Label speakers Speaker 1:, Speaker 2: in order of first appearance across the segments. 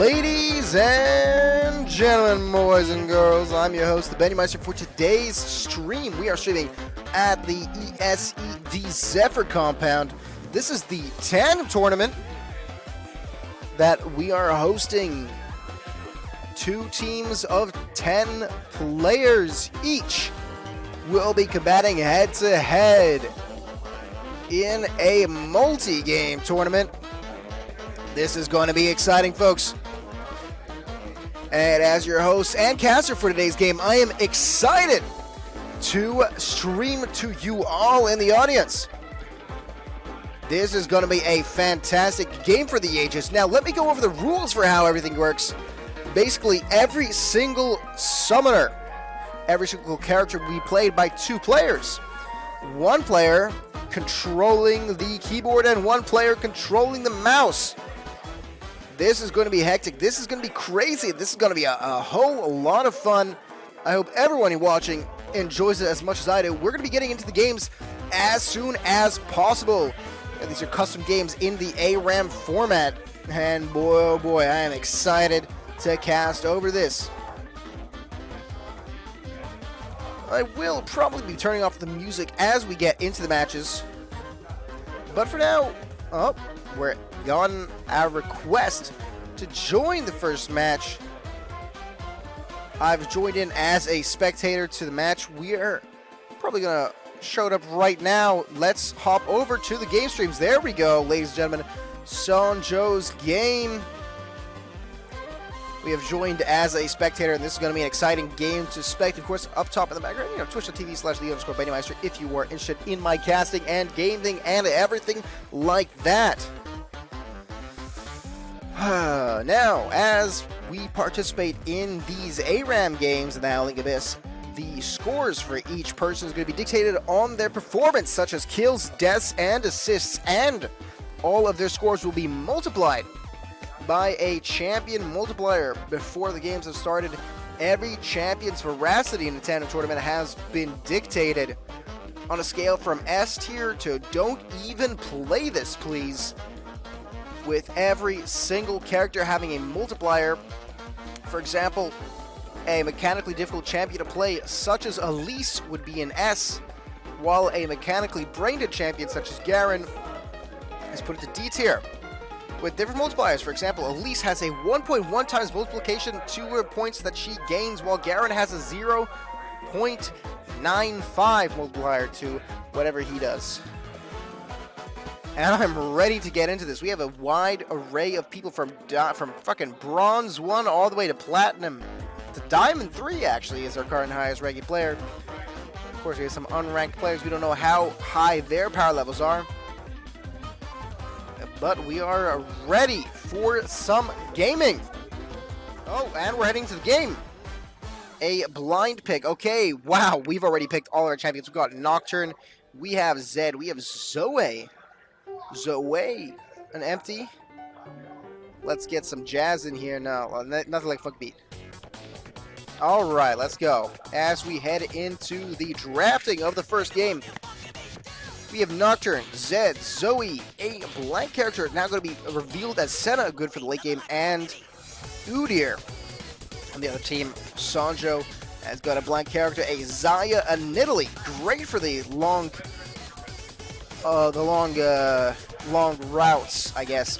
Speaker 1: Ladies and gentlemen, boys and girls, I'm your host, the Benjameister. For today's stream, we are streaming at the ESEV Zephyr compound. This is the Tandem tournament that we are hosting. 2 teams of 10 players each will be combating head-to-head in a multi-game tournament. This is going to be exciting, folks. And as your host and caster for today's game, I am excited to stream to you all in the audience. This is going to be a fantastic game for the ages. Now, let me go over the rules for how everything works. Basically, every single summoner, every single character will be played by 2 players. 1 player controlling the keyboard and 1 player controlling the mouse. This is going to be hectic. This is going to be crazy. This is going to be a whole lot of fun. I hope everyone watching enjoys it as much as I do. We're going to be getting into the games as soon as possible. And these are custom games in the ARAM format. And boy, oh boy, I am excited to cast over this. I will probably be turning off the music as we get into the matches. But for now, we're gotten our request to join the first match. I've joined in as a spectator to the match. We are probably going to show it up right now. Let's hop over to the game streams. There we go, ladies and gentlemen. Sonjo's game. We have joined as a spectator, and this is going to be an exciting game to spect. Of course, up top in the background, twitch.tv/the_Benjameister if you are interested in my casting and gaming and everything like that. Now, as we participate in these ARAM games in the Howling Abyss, the scores for each person is going to be dictated on their performance, such as kills, deaths, and assists, and all of their scores will be multiplied by a champion multiplier. Before the games have started, every champion's veracity in the Tandem tournament has been dictated on a scale from S tier to don't even play this, please, with every single character having a multiplier. For example, a mechanically difficult champion to play such as Elise would be an S, while a mechanically brain-dead champion such as Garen is put into D tier with different multipliers. For example, Elise has a 1.1 times multiplication to her points that she gains, while Garen has a 0.95 multiplier to whatever he does. And I'm ready to get into this. We have a wide array of people from fucking Bronze 1 all the way to Platinum. To Diamond 3, actually, is our current highest ranking player. Of course, we have some unranked players. We don't know how high their power levels are. But we are ready for some gaming. Oh, and we're heading to the game. A blind pick. Okay, wow, we've already picked all our champions. We've got Nocturne, we have Zed, we have Zoe, an empty. Let's get some jazz in here now. Nothing like fuck beat. Alright, let's go. As we head into the drafting of the first game, we have Nocturne, Zed, Zoe, a blank character now going to be revealed as Senna, good for the late game, and Udyr. On the other team, Sonjo has got a blank character, a Xayah, a Nidalee, great for the long routes, I guess,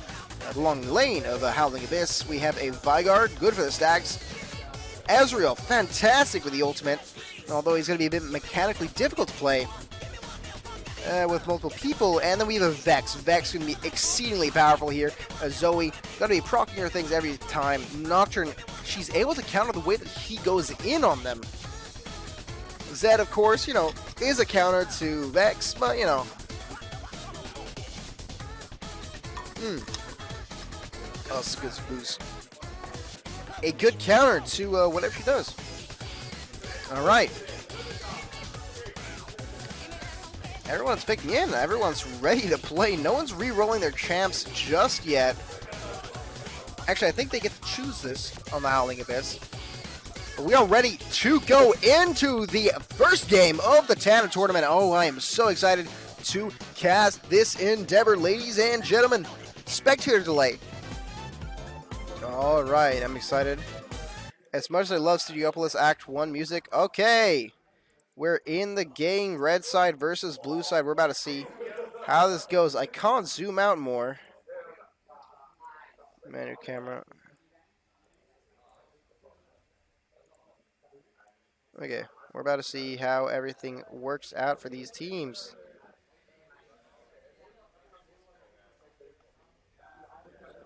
Speaker 1: the long lane of a Howling Abyss. We have a Vigard, good for the stacks. Ezreal, fantastic with the ultimate, although he's going to be a bit mechanically difficult to play with multiple people. And then we have a Vex. Vex going to be exceedingly powerful here. Zoe, going to be proccing her things every time. Nocturne, she's able to counter the way that he goes in on them. Zed, of course, is a counter to Vex, but, Oh, this is good boost. A good counter to whatever she does. Alright. Everyone's picking in. Everyone's ready to play. No one's re-rolling their champs just yet. Actually, I think they get to choose this on the Howling Abyss. But we are ready to go into the first game of the Tandem tournament. Oh, I am so excited to cast this endeavor, ladies and gentlemen. Spectator delay. All right, I'm excited. As much as I love Studiopolis Act 1 music, okay. We're in the game, red side versus blue side. We're about to see how this goes. I can't zoom out more. Menu camera. Okay, we're about to see how everything works out for these teams.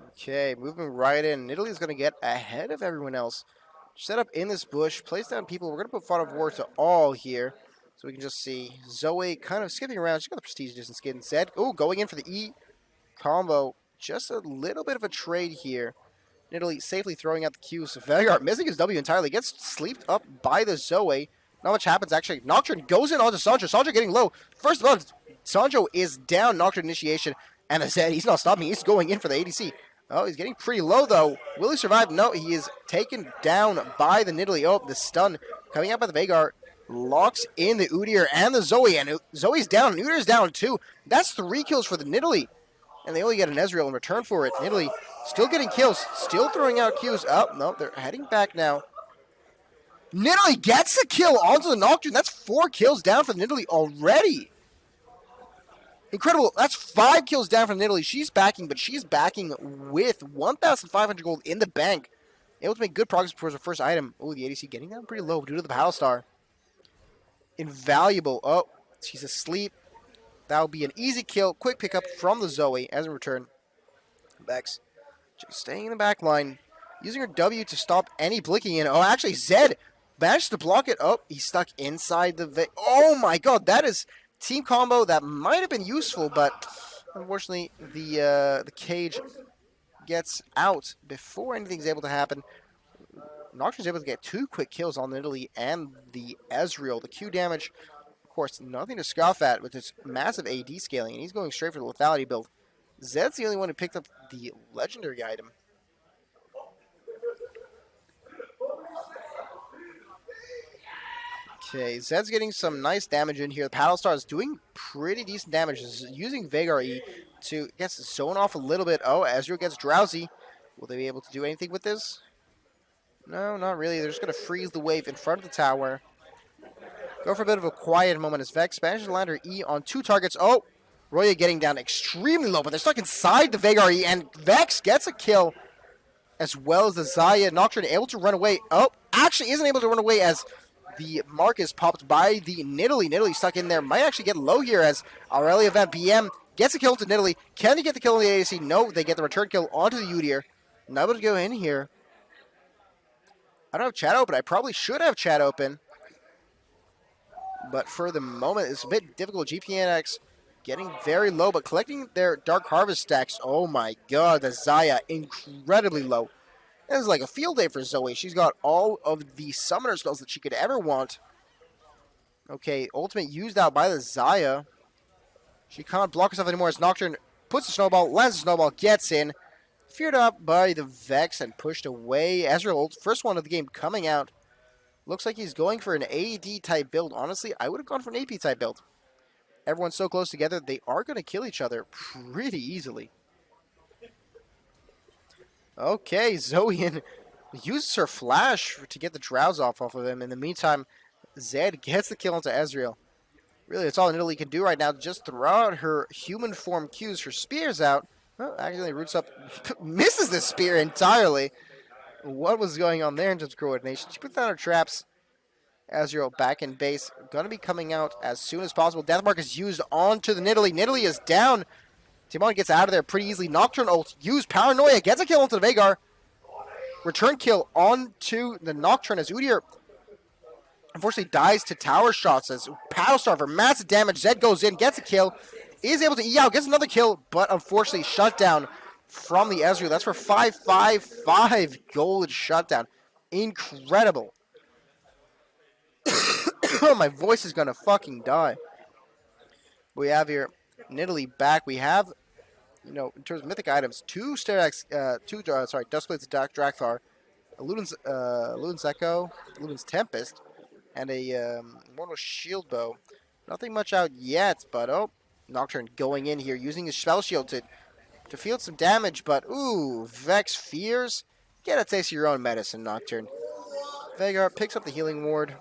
Speaker 1: Okay, moving right in. Italy's going to get ahead of everyone else. Set up in this bush, place down people. We're going to put Font of War to all here. So we can just see Zoe kind of skipping around. She's got the prestige distance skin. Zed, oh, going in for the E combo. Just a little bit of a trade here. Italy safely throwing out the Qs. Vanguard missing his W entirely. Gets sleeped up by the Zoe. Not much happens, actually. Nocturne goes in onto Sancho. Sancho getting low. First of all, Sancho is down. Nocturne initiation. And the Zed, he's not stopping. He's going in for the ADC. Oh, he's getting pretty low, though. Will he survive? No, he is taken down by the Nidalee. Oh, the stun coming out by the Veigar. Locks in the Udyr and the Zoe. And Zoe's down. Udyr's down, too. That's 3 kills for the Nidalee. And they only get an Ezreal in return for it. Nidalee still getting kills. Still throwing out Qs. Oh, no, they're heading back now. Nidalee gets a kill onto the Nocturne. That's 4 kills down for the Nidalee already. Incredible. That's 5 kills down from Nidalee. She's backing, but she's backing with 1,500 gold in the bank. Able to make good progress towards her first item. Oh, the ADC getting down pretty low due to the Battle Star. Invaluable. Oh, she's asleep. That will be an easy kill. Quick pickup from the Zoe as in return. Vex just staying in the back line. Using her W to stop any blinking in. Oh, actually, Zed managed to block it. Oh, he's stuck inside the... Oh, my God. That is... Team combo that might have been useful, but unfortunately the cage gets out before anything's able to happen. Nocturne's able to get 2 quick kills on Italy and the Ezreal. The Q damage, of course, nothing to scoff at with its massive AD scaling, and he's going straight for the lethality build. Zed's the only one who picked up the legendary item. Okay, Zed's getting some nice damage in here. The Paddle Star is doing pretty decent damage. Using Veigar E to zone off a little bit. Oh, Ezreal gets drowsy. Will they be able to do anything with this? No, not really. They're just going to freeze the wave in front of the tower. Go for a bit of a quiet moment as Vex manages to land her E on 2 targets. Oh, Roya getting down extremely low, but they're stuck inside the Veigar E, and Vex gets a kill as well as the Xayah. Nocturne able to run away. Oh, actually isn't able to run away as... The mark is popped by the Nidalee. Nidalee stuck in there. Might actually get low here as Aurelia Van BM gets a kill to Nidalee. Can they get the kill on the ADC? No, they get the return kill onto the Udyr. Not able to go in here. I don't have chat open. I probably should have chat open. But for the moment, it's a bit difficult. GPNX getting very low, but collecting their Dark Harvest stacks. Oh my God, the Xayah incredibly low. This is like a field day for Zoe. She's got all of the summoner spells that she could ever want. Okay, ultimate used out by the Xayah. She can't block herself anymore as Nocturne puts a snowball, lands a snowball, gets in. Feared up by the Vex and pushed away. Ezreal, first one of the game coming out. Looks like he's going for an AD type build. Honestly, I would have gone for an AP type build. Everyone's so close together, they are going to kill each other pretty easily. Okay, Zoe uses her flash to get the drowse off of him. In the meantime, Zed gets the kill into Ezreal. Really, that's all Italy can do right now. Just throw out her human form Qs. Her spear's out. Oh, accidentally roots up. Misses the spear entirely. What was going on there in terms of coordination? She puts down her traps. Ezreal back in base. Going to be coming out as soon as possible. Deathmark is used onto the Nidalee. Nidalee is down. Timon gets out of there pretty easily. Nocturne ult, use Paranoia, gets a kill onto the Veigar. Return kill onto the Nocturne as Udyr unfortunately dies to tower shots as Paddle Star for massive damage. Zed goes in, gets a kill, is able to E out, gets another kill, but unfortunately shut down from the Ezreal. That's for 555 gold shutdown. Incredible. My voice is going to fucking die. We have here Nidalee back. We have, in terms of mythic items, 2 Dustblades Drakthar, a Luden's Echo, Luden's Tempest, and a Immortal Shield Bow. Nothing much out yet, but Nocturne going in here, using his spell shield to field some damage, but ooh, Vex fears Get a taste of your own medicine, Nocturne. Veigar picks up the healing ward.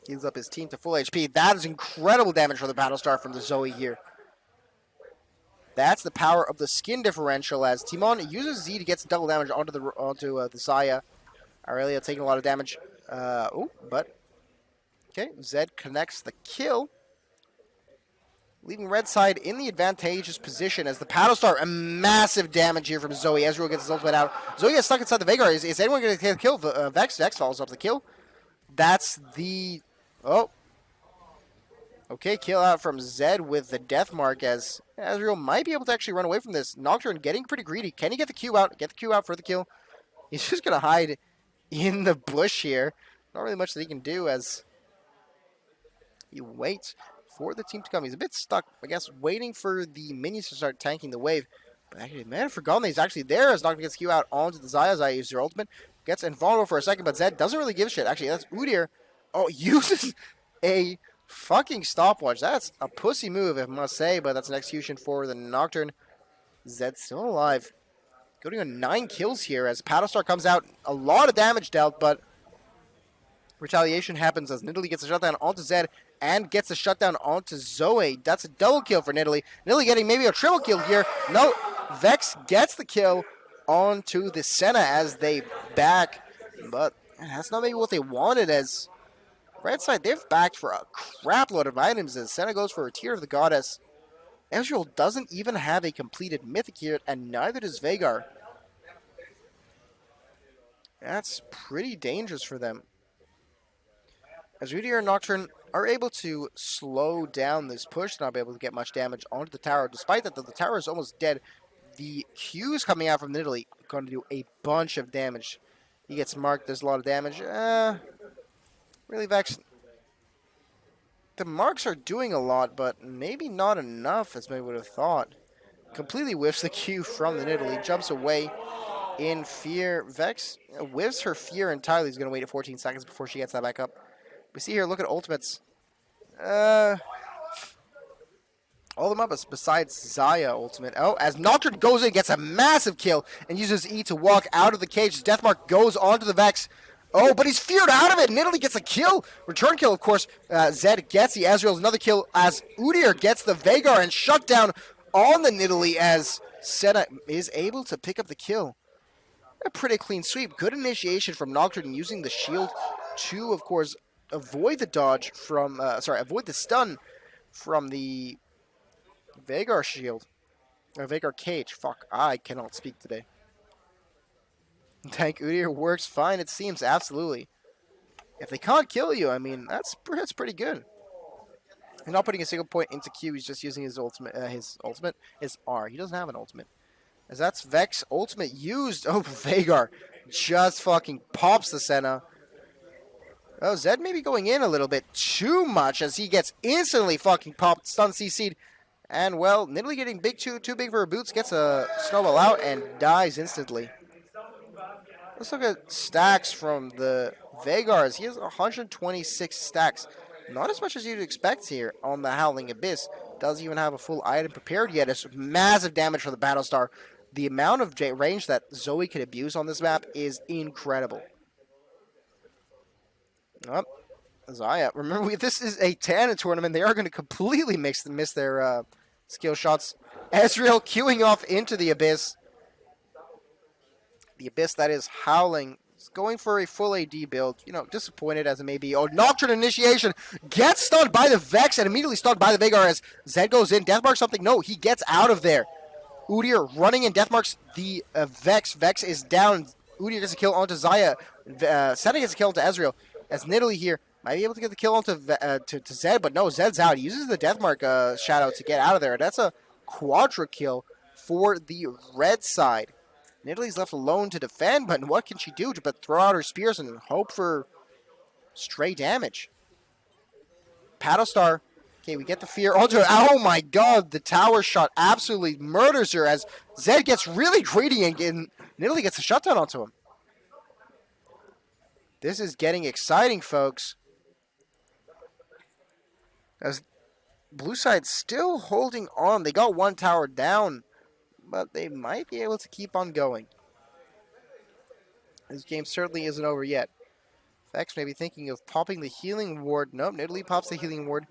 Speaker 1: Heals up his team to full HP. That is incredible damage for the Battlestar from the Zoe here. That's the power of the skin differential as Timon uses Z to get some double damage onto the Zaya. Aurelia taking a lot of damage. Okay, Zed connects the kill, leaving red side in the advantageous position as the Battlestar, a massive damage here from Zoe. Ezreal gets his ultimate out. Zoe gets stuck inside the Veigar. Is anyone going to get a kill? Vex follows up the kill. That's the... Oh. Okay, kill out from Zed with the death mark as Ezreal might be able to actually run away from this. Nocturne getting pretty greedy. Can he get the Q out? Get the Q out for the kill. He's just going to hide in the bush here. Not really much that he can do as he waits for the team to come. He's a bit stuck, I guess, waiting for the minions to start tanking the wave. But actually, man, I've forgotten that he's actually there as Nocturne gets Q out onto the Zaya. Zaya uses her ultimate. Gets invulnerable for a second, but Zed doesn't really give a shit. Actually, that's Udyr. Oh, uses a fucking stopwatch. That's a pussy move, I must say, but that's an execution for the Nocturne. Zed's still alive. Going on 9 kills here as Battlestar comes out. A lot of damage dealt, but retaliation happens as Nidalee gets a shutdown onto Zed and gets a shutdown onto Zoe. That's a double kill for Nidalee. Nidalee getting maybe a triple kill here. No, Vex gets the kill onto the Senna as they back, but that's not maybe what they wanted as Red side, they've backed for a crap load of items as Senna goes for a Tear of the Goddess. Ezreal doesn't even have a completed Mythic here, and neither does Veigar. That's pretty dangerous for them. As Udyr and Nocturne are able to slow down this push, not be able to get much damage onto the tower. Despite that, the tower is almost dead. The Q's coming out from Nidalee going to do a bunch of damage. He gets marked, there's a lot of damage. Really Vex. The marks are doing a lot, but maybe not enough as many would have thought. Completely whiffs the Q from the Nidalee, jumps away in fear. Vex whiffs her fear entirely. He's going to wait 14 seconds before she gets that back up. We see here, look at ultimates. All of them up besides Zaya ultimate. Oh, as Nocturne goes in, gets a massive kill and uses E to walk out of the cage. Deathmark goes onto the Vex. Oh, but he's feared out of it. Nidalee gets a kill. Return kill, of course. Zed gets the Ezreal's another kill as Udyr gets the Veigar and shut down on the Nidalee as Senna is able to pick up the kill. A pretty clean sweep. Good initiation from Nocturne using the shield to, of course, avoid the dodge from, avoid the stun from the Veigar shield. Veigar cage. Fuck, I cannot speak today. Tank Udyr works fine, it seems, absolutely. If they can't kill you, I mean, that's pretty good. He's not putting a single point into Q, he's just using his ultimate, his R. He doesn't have an ultimate. As that's Vex ultimate used. Oh, Veigar just fucking pops the Senna. Oh, Zed maybe going in a little bit too much as he gets instantly fucking popped, stun CC'd. And, well, Nidalee getting too big for her boots, gets a snowball out and dies instantly. Let's look at stacks from the Veigars. He has 126 stacks. Not as much as you'd expect here on the Howling Abyss. Doesn't even have a full item prepared yet. It's massive damage for the Battlestar. The amount of range that Zoe can abuse on this map is incredible. Oh, Zaya. Remember, this is a Tandem tournament. They are going to completely miss their skill shots. Ezreal queuing off into the Abyss. The Abyss that is Howling. He's going for a full AD build. You know, disappointed as it may be. Oh, Nocturne initiation. Gets stunned by the Vex and immediately stunned by the Veigar as Zed goes in. Deathmarks something. No, he gets out of there. Udyr running in. Deathmarks the Vex. Vex is down. Udyr gets a kill onto Zaya. Senna gets a kill onto Ezreal. As Nidalee here might be able to get the kill onto to Zed, but no, Zed's out. He uses the Deathmark shadow to get out of there. That's a quadra kill for the red side. Nidalee's left alone to defend, but what can she do but throw out her spears and hope for stray damage? Battlestar. Okay, we get the fear onto her. Oh my god, the tower shot absolutely murders her as Zed gets really greedy and Nidalee gets a shutdown onto him. This is getting exciting, folks. As blue side still holding on. They got one tower down, but they might be able to keep on going. This game certainly isn't over yet. Vex may be thinking of popping the healing ward. Nope, Nidalee pops the healing ward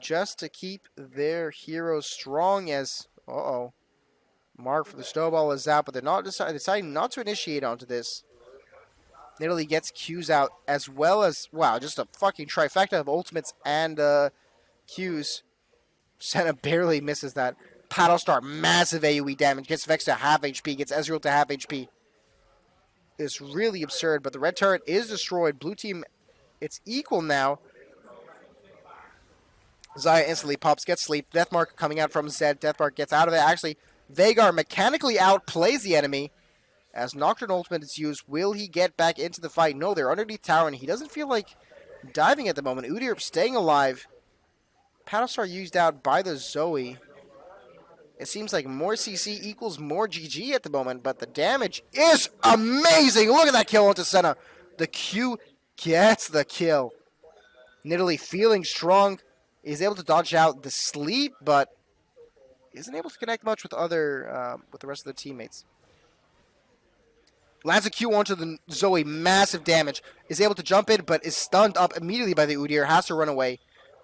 Speaker 1: just to keep their heroes strong as... Uh-oh. Mark for the snowball is out, but they're not deciding not to initiate onto this. Nidalee gets Q's out as well as... Wow, just a fucking trifecta of ultimates and Q's. Senna barely misses that. Paddlestar, massive AoE damage. Gets Vex to half HP. Gets Ezreal to half HP. It's really absurd, but the red turret is destroyed. Blue team, it's equal now. Xayah instantly pops, gets sleep. Deathmark coming out from Zed. Deathmark gets out of it. Actually, Veigar mechanically outplays the enemy. As Nocturne ultimate is used, will he get back into the fight? No, they're underneath tower, and he doesn't feel like diving at the moment. Udyr staying alive. Paddlestar used out by the Zoe. It seems like more CC equals more GG at the moment, but the damage is amazing. Look at that kill onto Senna. The Q gets the kill. Nidalee feeling strong. Is able to dodge out the sleep, but isn't able to connect much with the rest of the teammates. Lands a Q onto the Zoe, massive damage. Is able to jump in, but is stunned up immediately by the Udyr. Has to run away.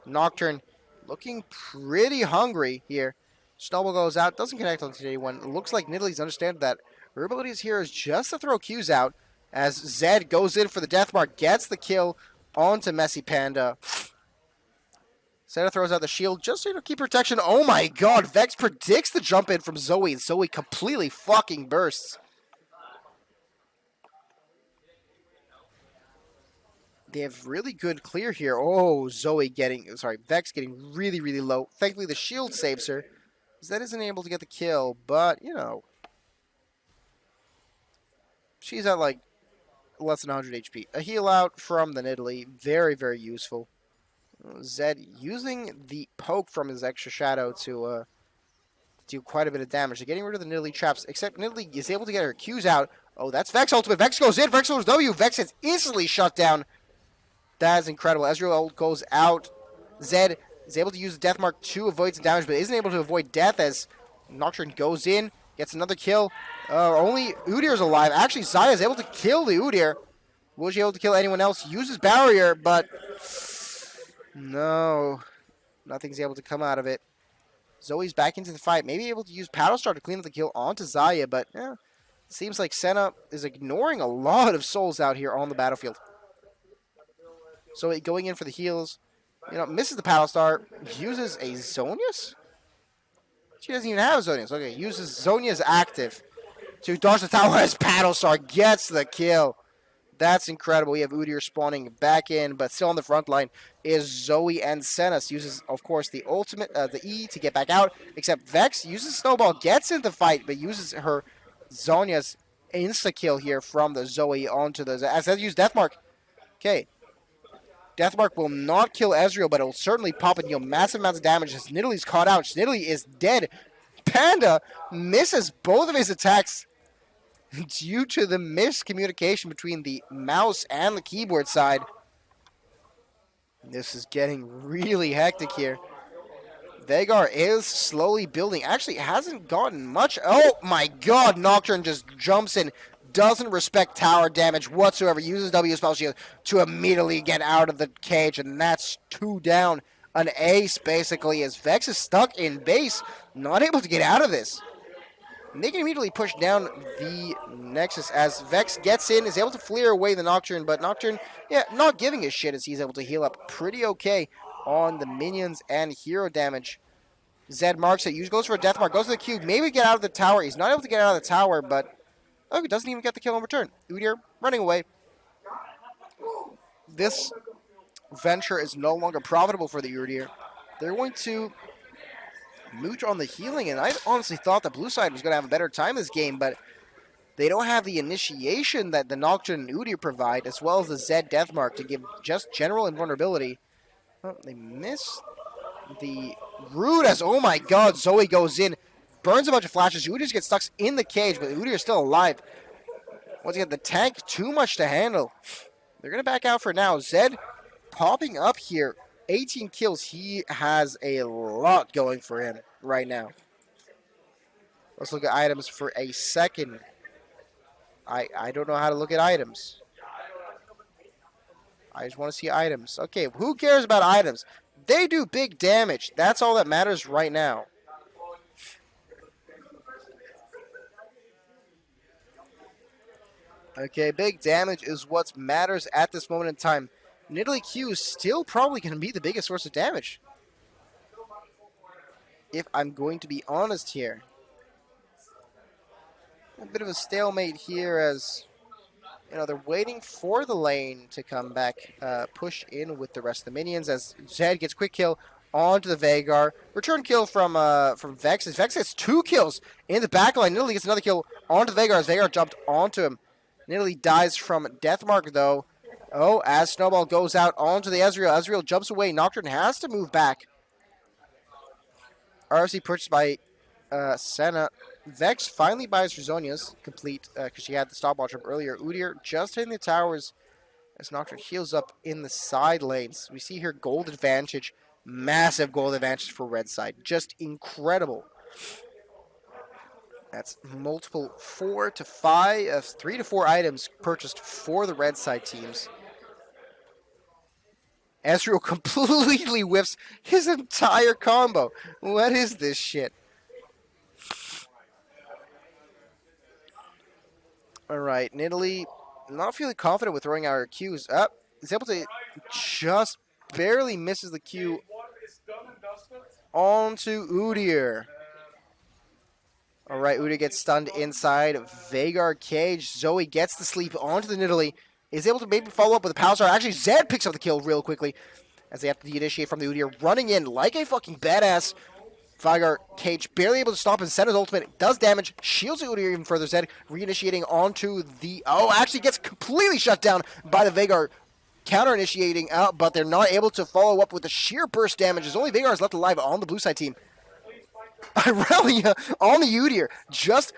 Speaker 1: Nocturne looking pretty hungry here. Snowball goes out, doesn't connect onto anyone. It looks like Nidalee's understand that her abilities here is just to throw Qs out. As Zed goes in for the Deathmark, gets the kill onto Messy Panda. Senna throws out the shield just to keep protection. Oh my god, Vex predicts the jump in from Zoe. Zoe completely fucking bursts. They have really good clear here. Oh, Vex getting really, really low. Thankfully, the shield saves her. Zed isn't able to get the kill, but, you know. She's at, like, less than 100 HP. A heal out from the Nidalee. Very, very useful. Zed using the poke from his extra shadow to do quite a bit of damage. They're getting rid of the Nidalee traps, except Nidalee is able to get her Qs out. Oh, that's Vex ultimate. Vex goes in. Vex goes W. Vex is instantly shut down. That is incredible. Ezreal goes out. Zed is able to use the Deathmark to avoid some damage, but isn't able to avoid death as Nocturne goes in, gets another kill. Only Udyr is alive. Actually, Xayah is able to kill the Udyr. Was she able to kill anyone else? Uses barrier, but no. Nothing's able to come out of it. Zoe's back into the fight. Maybe able to use Paddlestar to clean up the kill onto Xayah, but it seems like Senna is ignoring a lot of souls out here on the battlefield. So going in for the heals, misses the Paddlestar, uses a Zonius? She doesn't even have a Zonius. Okay, uses Zonia's active to dodge the tower as Paddlestar gets the kill. That's incredible. We have Udyr spawning back in, but still on the front line is Zoe and Senna. Uses, of course, the ultimate, the E to get back out, except Vex uses Snowball, gets into the fight, but uses her Zonia's insta-kill here from the Zoe onto the... As that use Deathmark. Okay. Deathmark will not kill Ezreal, but it will certainly pop and deal massive amounts of damage as Nidalee's caught out. Nidalee is dead. Panda misses both of his attacks due to the miscommunication between the mouse and the keyboard side. This is getting really hectic here. Veigar is slowly building. Actually, hasn't gotten much. Oh my god, Nocturne just jumps in. Doesn't respect tower damage whatsoever. Uses W spell shield to immediately get out of the cage, and that's 2 down. An ace, basically, as Vex is stuck in base, not able to get out of this. And they can immediately push down the Nexus as Vex gets in, is able to fleer away the Nocturne, but Nocturne, not giving a shit as he's able to heal up pretty okay on the minions and hero damage. Zed marks it, goes for a Deathmark, goes to the cube, maybe get out of the tower. He's not able to get out of the tower, but he doesn't even get the kill in return. Udyr running away. This venture is no longer profitable for the Udyr. They're going to mooch on the healing, and I honestly thought the blue side was going to have a better time this game, but they don't have the initiation that the Nocturne and Udyr provide, as well as the Zed Deathmark to give just general invulnerability. Oh, they miss the root as, oh my god, Zoe goes in, burns a bunch of flashes. Udyr just gets stuck in the cage, but Udyr is still alive. Once again, the tank, too much to handle. They're going to back out for now. Zed popping up here. 18 kills. He has a lot going for him right now. Let's look at items for a second. I don't know how to look at items. I just want to see items. Okay, who cares about items? They do big damage. That's all that matters right now. Okay, big damage is what matters at this moment in time. Nidalee Q is still probably going to be the biggest source of damage. If I'm going to be honest here. A bit of a stalemate here as, you know, they're waiting for the lane to come back, push in with the rest of the minions as Zed gets quick kill onto the Veigar. Return kill from Vex. As Vex gets 2 kills in the backline. Nidalee gets another kill onto the Veigar as Veigar jumped onto him. Nidalee dies from Deathmark though. Oh, as Snowball goes out onto the Ezreal. Ezreal jumps away. Nocturne has to move back. RFC purchased by Senna. Vex finally buys Rizonia's complete because she had the stopwatch up earlier. Udyr just hitting the towers as Nocturne heals up in the side lanes. We see here gold advantage. Massive gold advantage for red side. Just incredible. That's multiple 4 to 5, 3 to 4 items purchased for the red side teams. Ezreal completely whiffs his entire combo. What is this shit? All right, Nidalee, not feeling confident with throwing out her Qs. Up, is able to just barely misses the Q onto Udyr. All right, Udyr gets stunned inside Veigar cage. Zoe gets the sleep onto the Nidalee. Is able to maybe follow up with a power star. Actually, Zed picks up the kill real quickly as they have to de-initiate from the Udyr, running in like a fucking badass. Veigar cage barely able to stop his Senna's ultimate. Does damage. Shields Udyr even further. Zed re-initiating onto the... Oh, actually gets completely shut down by the Veigar. Counter-initiating out, but they're not able to follow up with the sheer burst damage. As only Veigar is left alive on the blue side team. Irelia on the Udyr, just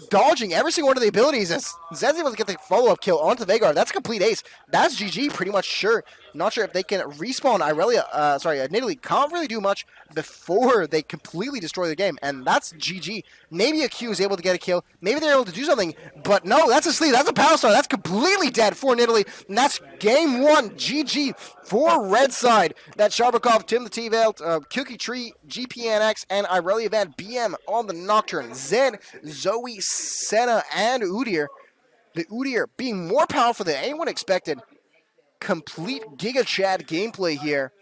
Speaker 1: dodging every single one of the abilities as Zed's able to get the follow-up kill onto Veigar. That's a complete ace. That's GG, pretty much sure. Not sure if they can respawn Nidalee can't really do much before they completely destroy the game, and that's GG. Maybe a Q is able to get a kill. Maybe they're able to do something, but no, that's a sleep. That's a power star. That's completely dead for Nidalee, and that's game 1. GG for red side. That's Sharbakov, Tim the T-Velt, Cookie Tree, GPNX, and Irelia Van BM on the Nocturne. Zed, Zoe, Senna, and Udyr. The Udyr being more powerful than anyone expected. Complete Giga Chad gameplay here.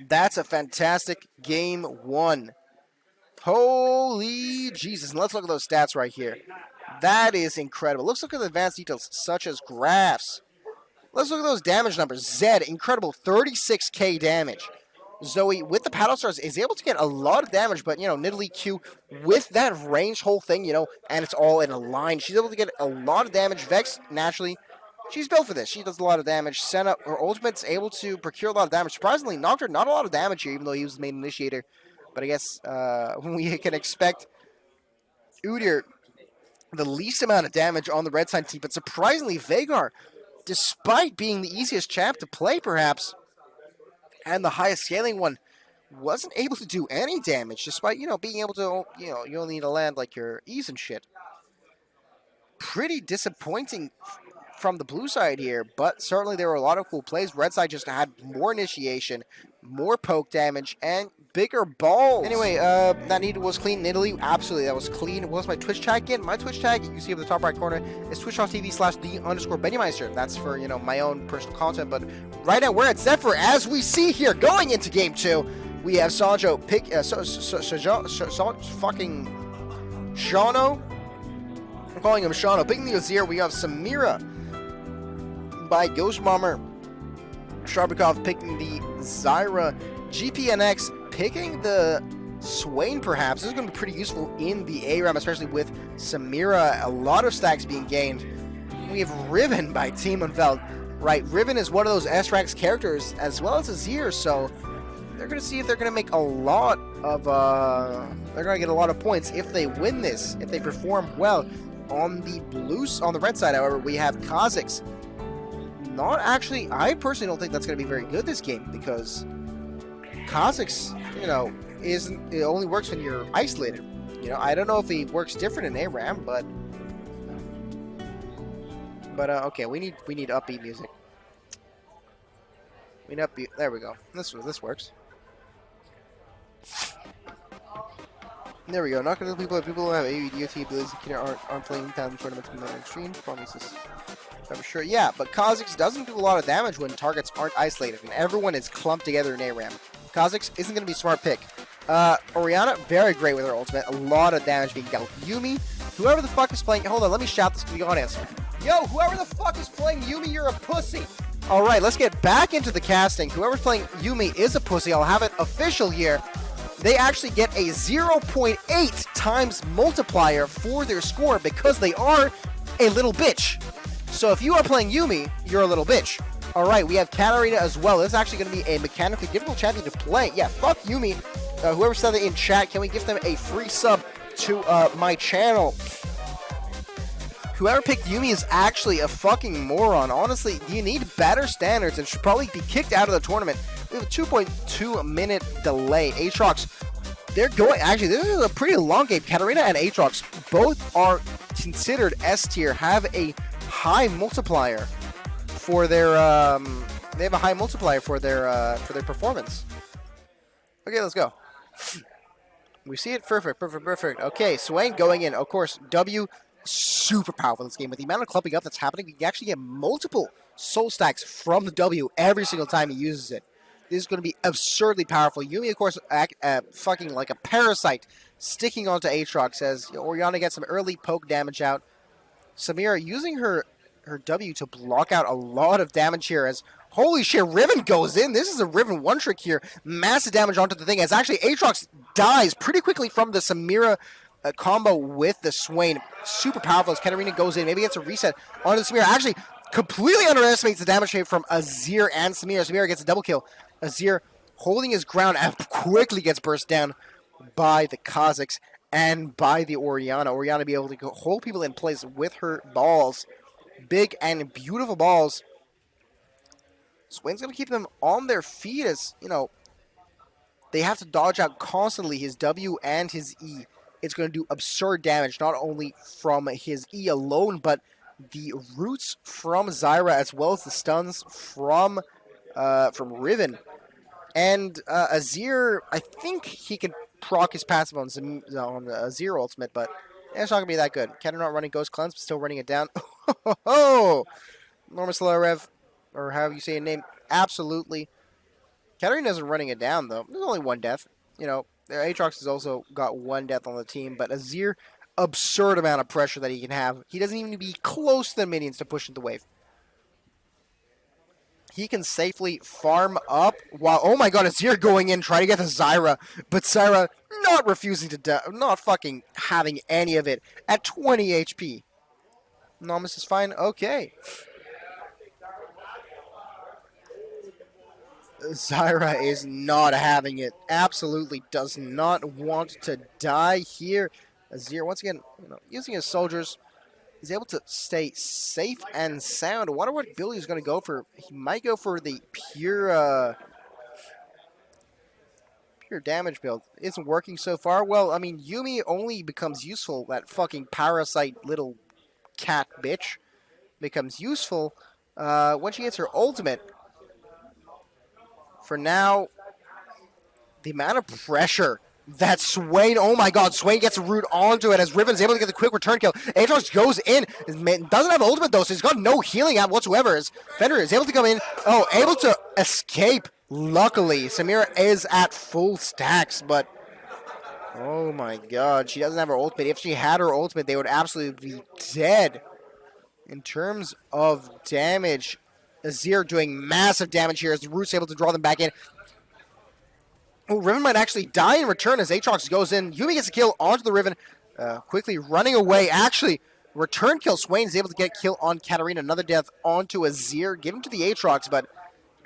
Speaker 1: That's a fantastic game 1. Holy Jesus. And let's look at those stats right here. That is incredible. Let's look at the advanced details such as graphs. Let's look at those damage numbers. Zed, incredible 36k damage. Zoe, with the paddle stars, is able to get a lot of damage, but, you know, Nidalee Q, with that range whole thing, you know, and it's all in a line, she's able to get a lot of damage. Vex, naturally, she's built for this. She does a lot of damage. Senna, her ultimate's able to procure a lot of damage. Surprisingly, Nocturne, not a lot of damage here, even though he was the main initiator. But I guess we can expect Udyr the least amount of damage on the red side team. But surprisingly, Veigar, despite being the easiest champ to play, perhaps, and the highest scaling one, wasn't able to do any damage, despite, you know, being able to, you know, you only need to land like your E's and shit. Pretty disappointing from the blue side here, but certainly there were a lot of cool plays. Red side just had more initiation, more poke damage, and bigger balls. Anyway, that needed was clean. Nidalee, absolutely, that was clean. What's my Twitch tag again? My Twitch tag, you can see up in the top right corner, is twitch.tv/the_Benjameister. That's for, you know, my own personal content, but right now we're at Zephyr, as we see here, going into game 2. We have Sanjo pick, fucking Shano. I'm calling him Shano. Picking the Azir, we have Samira by Ghost Bomber. Sharbakov picking the Zyra. GPNX picking the Swain, perhaps. This is going to be pretty useful in the ARAM, especially with Samira. A lot of stacks being gained. We have Riven by Team Untitled. Right, Riven is one of those S-Ranks characters, as well as Azir, so they're going to see if they're going to make a lot of, they're going to get a lot of points if they win this, if they perform well. On the red side, however, we have Kha'Zix. Not actually, I personally don't think that's going to be very good this game, because Kha'Zix, you know, it only works when you're isolated. You know, I don't know if he works different in ARAM, but But okay, we need upbeat music. We need upbeat. There we go. This works. There we go. Not gonna people who have AUDOT abilities aren't playing Tandem tournaments in the extreme. Promises. I'm sure. Yeah, but Kha'Zix doesn't do a lot of damage when targets aren't isolated and everyone is clumped together in ARAM. Kha'Zix isn't gonna be a smart pick. Orianna, very great with her ultimate. A lot of damage being dealt. Yuumi, whoever the fuck is playing. Hold on, let me shout this to the audience. Yo, whoever the fuck is playing Yuumi, you're a pussy. All right, let's get back into the casting. Whoever's playing Yuumi is a pussy. I'll have it official here. They actually get a 0.8 times multiplier for their score because they are a little bitch. So if you are playing Yuumi, you're a little bitch. All right, we have Katarina as well. This is actually going to be a mechanically difficult champion to play. Yeah, fuck Yuumi. Whoever said that in chat, can we give them a free sub to my channel? Whoever picked Yuumi is actually a fucking moron. Honestly, you need better standards and should probably be kicked out of the tournament. We have a 2.2 minute delay. Aatrox, they're going. Actually, this is a pretty long game. Katarina and Aatrox both are considered S tier. Have a high multiplier for their. They have a high multiplier for their performance. Okay, let's go. We see it. Perfect. Okay, Swain going in. Of course, W. Super powerful in this game. With the amount of clumping up that's happening, we can actually get multiple soul stacks from the W every single time he uses it. This is going to be absurdly powerful. Yuumi, of course, fucking like a parasite sticking onto Aatrox as Orianna gets some early poke damage out. Samira using her W to block out a lot of damage here as, holy shit, Riven goes in. This is a Riven one-trick here. Massive damage onto the thing as actually Aatrox dies pretty quickly from the Samira combo with the Swain. Super powerful as Katarina goes in. Maybe gets a reset onto the Samira. Actually, completely underestimates the damage rate from Azir and Samira. Samira gets a double kill. Azir holding his ground and quickly gets burst down by the Kha'Zix and by the Orianna. Orianna be able to hold people in place with her balls. Big and beautiful balls. Swain's going to keep them on their feet as, they have to dodge out constantly his W and his E. It's going to do absurd damage, not only from his E alone, but the roots from Zyra as well as the stuns from Riven. And Azir, I think he can proc his passive on Azir ultimate, but it's not going to be that good. Katarina not running Ghost Cleanse, but still running it down. Oh! Norma Rev, or however you say your name, absolutely. Katarina isn't running it down, though. There's only one death. Aatrox has also got one death on the team, but Azir, absurd amount of pressure that he can have. He doesn't even need to be close to the minions to push into the wave. He can safely farm up while, oh my god, Azir going in, trying to get the Zyra, but Zyra not refusing to die, not fucking having any of it at 20 HP. Nomus is fine, okay. Zyra is not having it. Absolutely does not want to die here. Azir, once again, using his soldiers, he's able to stay safe and sound. I wonder what build he's going to go for. He might go for the pure damage build. Isn't working so far. Well, I mean, Yuumi only becomes useful. That fucking parasite little cat bitch becomes useful when she gets her ultimate. For now, the amount of pressure that Swain, oh my god, Swain gets a root onto it as Riven's able to get the quick return kill. Aatrox goes in, doesn't have ultimate though, so he's got no healing out whatsoever as Fender is able to come in, able to escape. Luckily, Samira is at full stacks, but oh my god, she doesn't have her ultimate. If she had her ultimate, they would absolutely be dead. In terms of damage, Azir doing massive damage here as the Root's able to draw them back in. Oh, Riven might actually die in return as Aatrox goes in. Yuumi gets a kill onto the Riven, quickly running away. Actually, return kill. Swain is able to get a kill on Katarina. Another death onto Azir, given to the Aatrox, but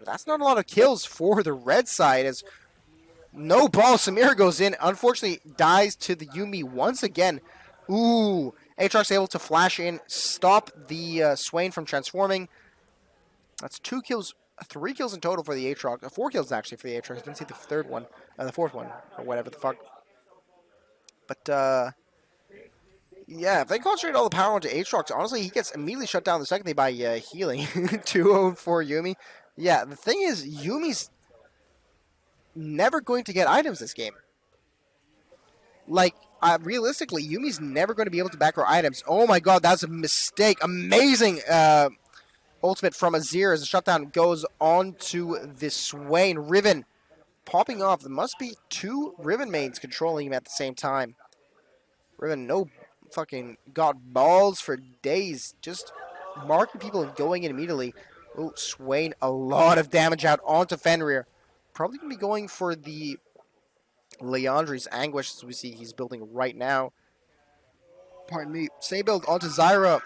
Speaker 1: that's not a lot of kills for the red side as no ball. Samira goes in, unfortunately dies to the Yuumi once again. Ooh, Aatrox able to flash in, stop the Swain from transforming. That's 2 kills, 3 kills in total for the Aatrox. 4 kills actually for the Aatrox. I didn't see the third one, the fourth one, or whatever the fuck. But Yeah, if they concentrate all the power onto Aatrox, honestly, he gets immediately shut down the second they by healing. 2-0 for Yuumi. Yeah, the thing is, Yuumi's never going to get items this game. Like, realistically, Yumi's never going to be able to back row items. Oh my god, that's a mistake. Amazing ultimate from Azir as the shutdown goes on to the Swain. Riven popping off. There must be 2 Riven mains controlling him at the same time. Riven, no fucking got balls for days. Just marking people and going in immediately. Oh, Swain, a lot of damage out onto Fenrir. Probably going to be going for the Leandri's Anguish, as we see he's building right now. Pardon me. Same build onto Zyra.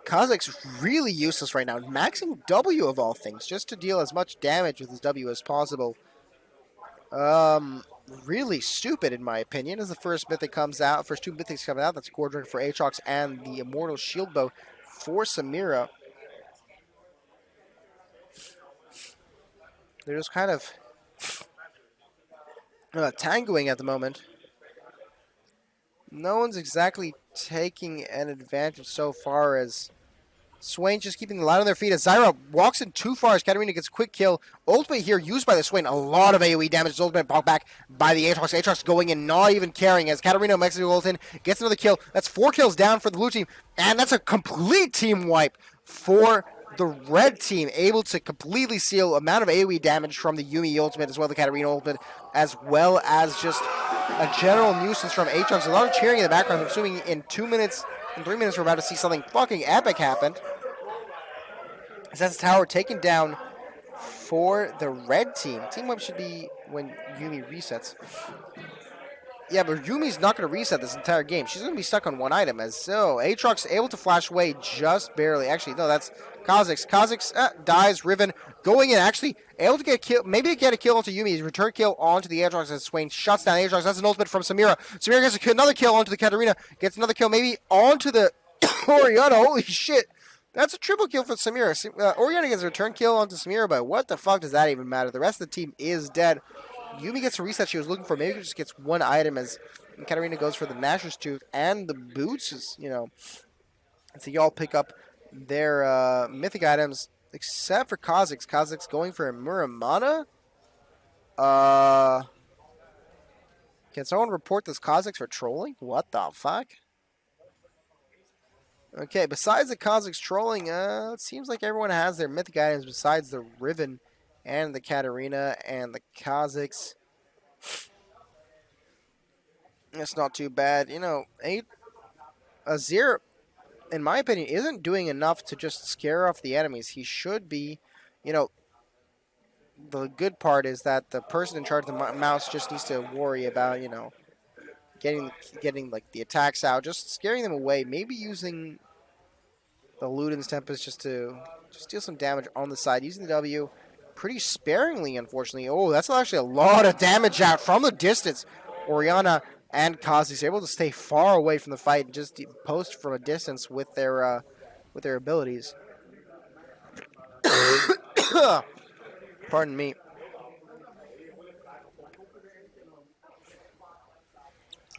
Speaker 1: Kha'Zix's really useless right now. Maxing W of all things, just to deal as much damage with his W as possible. Really stupid in my opinion. As the first mythic comes out, first 2 mythics coming out. That's Gordon for Aatrox and the Immortal Shield Bow for Samira. They're just kind of tangoing at the moment. No one's exactly taking an advantage so far, as Swain just keeping the light on their feet as Zyra walks in too far as Katarina gets a quick kill. Ultimate here used by the Swain. A lot of AoE damage. His ultimate brought back by the Aatrox. Aatrox going in, not even caring as Katarina Mexico ult in, gets another kill. That's 4 kills down for the blue team. And that's a complete team wipe for the red team. Able to completely seal amount of AoE damage from the Yuumi ultimate as well, the Katarina ultimate, as well as just a general nuisance from Aatrox. A lot of cheering in the background. I'm assuming in 2 minutes, in 3 minutes, we're about to see something fucking epic happen. That's the tower taken down for the red team. Team wipe should be when Yuumi resets. Yeah, but Yumi's not going to reset this entire game. She's going to be stuck on 1 item. As so, Aatrox able to flash away just barely. Actually, no, that's Kha'Zix. Kha'Zix dies. Riven going in, actually able to get a kill. Maybe get a kill onto Yuumi. Return kill onto the Aatrox as Swain shuts down Aatrox. That's an ultimate from Samira. Samira gets another kill onto the Katarina. Gets another kill maybe onto the Orianna. Holy shit. That's a triple kill for Samira. Orianna gets a return kill onto Samira, but what the fuck does that even matter? The rest of the team is dead. Yuumi gets a reset she was looking for. Maybe just gets 1 item as Katarina goes for the Nashor's Tooth and the boots. Is, so y'all pick up their mythic items, except for Kha'Zix. Kha'Zix going for a Muramana. Can someone report this Kha'Zix for trolling? What the fuck? Okay, besides the Kha'Zix trolling, it seems like everyone has their mythic items besides the Riven and the Katarina and the Kha'Zix. It's not too bad. Azir, in my opinion, isn't doing enough to just scare off the enemies. He should be, the good part is that the person in charge of the mouse just needs to worry about, getting like the attacks out, just scaring them away. Maybe using the Luden's Tempest just to deal some damage on the side, using the W pretty sparingly, unfortunately. Oh, that's actually a lot of damage out from the distance. Orianna and Kha'Zix able to stay far away from the fight and just post from a distance with their abilities. Pardon me.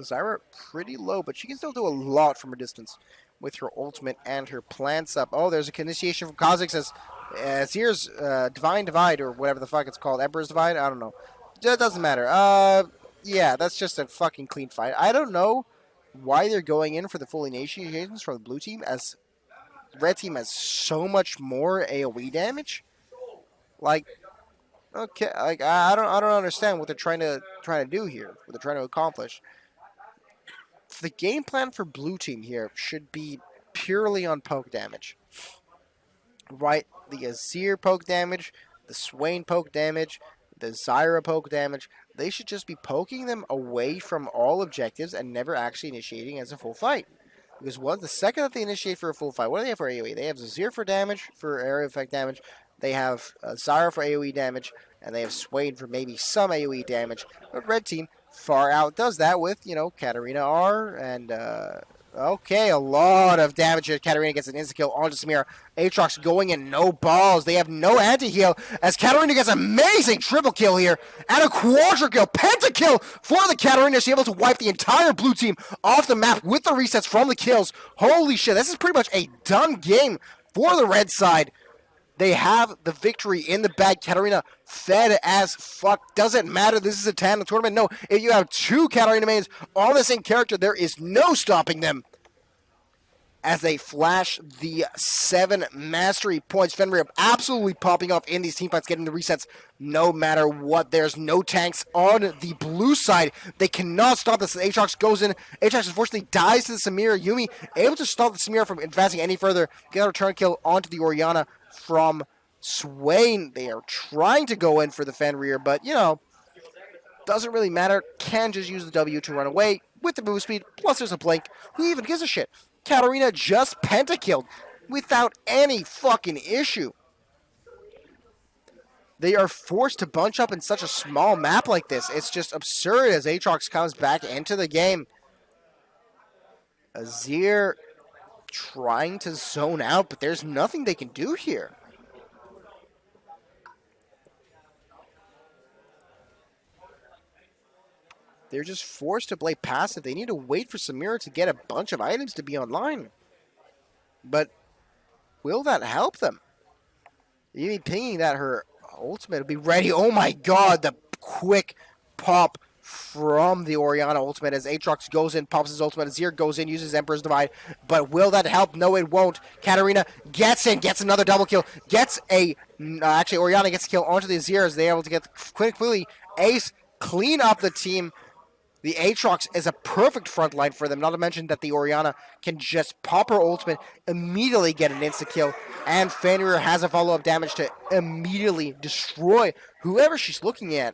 Speaker 1: Zyra pretty low, but she can still do a lot from a distance with her ultimate and her plants up. Oh, there's a initiation from Kha'Zix as Azir's Divine Divide, or whatever the fuck it's called. Emperor's Divide? I don't know. It doesn't matter. Yeah, that's just a fucking clean fight. I don't know why they're going in for the full initiations from the blue team, as the red team has so much more AoE damage. Like, okay, like I don't understand what they're trying to do here. What they're trying to accomplish. The game plan for blue team here should be purely on poke damage. Right, the Azir poke damage, the Swain poke damage, the Zyra poke damage. They should just be poking them away from all objectives and never actually initiating as a full fight. Because the second that they initiate for a full fight, what do they have for AoE? They have Azir for damage, for area effect damage. They have Zyra for AoE damage, and they have Swain for maybe some AoE damage. But red team far outdoes that with, Katarina R and Okay, a lot of damage here. Katarina gets an insta-kill onto Samira. Aatrox going in, no balls. They have no anti-heal as Katarina gets an amazing triple kill here and a quadra-kill, pentakill for the Katarina. She's able to wipe the entire blue team off the map with the resets from the kills. Holy shit, this is pretty much a done game for the red side. They have the victory in the bag. Katarina fed as fuck. Doesn't matter. This is a tandem tournament. No, if you have two Katarina mains on the same character, there is no stopping them. As they flash the 7 mastery points. Fenrir absolutely popping off in these teamfights, getting the resets no matter what. There's no tanks on the blue side. They cannot stop this. Aatrox goes in. Aatrox unfortunately dies to the Samira. Yuumi able to stop the Samira from advancing any further. Get a return kill onto the Orianna from Swain. They are trying to go in for the Fenrir, but, you know, doesn't really matter. Can just use the W to run away with the move speed. Plus there's a blink. Who even gives a shit? Katarina just pentakilled without any fucking issue. They are forced to bunch up in such a small map like this. It's just absurd as Aatrox comes back into the game. Azir trying to zone out, but there's nothing they can do here. They're just forced to play passive. They need to wait for Samira to get a bunch of items to be online. But will that help them? You be pinging that her ultimate will be ready. Oh my god, the quick pop from the Orianna ultimate as Aatrox goes in, pops his ultimate. Azir goes in, uses Emperor's Divide. But will that help? No, it won't. Katarina gets in, gets another double kill. Gets a... actually, Orianna gets a kill onto the Azir as they're able to get quickly ace, clean up the team. The Aatrox is a perfect front line for them, not to mention that the Orianna can just pop her ultimate, immediately get an insta-kill, and Fenrir has a follow-up damage to immediately destroy whoever she's looking at.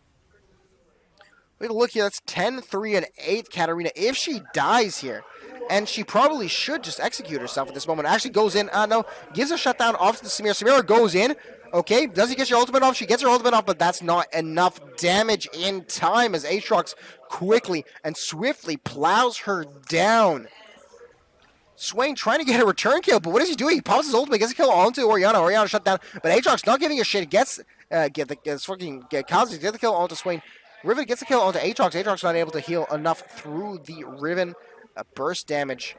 Speaker 1: We have a look here, that's 10, 3, and 8 Katarina. If she dies here, and she probably should just execute herself at this moment, actually goes in, no, gives a shutdown off to the Samira. Samira goes in. Okay, does he get your ultimate off? She gets her ultimate off, but that's not enough damage in time as Aatrox quickly and swiftly plows her down. Swain trying to get a return kill, but what is he doing? He pops his ultimate, gets a kill onto Orianna. Orianna shut down, but Aatrox not giving a shit. Gets get the kill onto Swain. Riven gets a kill onto Aatrox. Aatrox not able to heal enough through the Riven burst damage.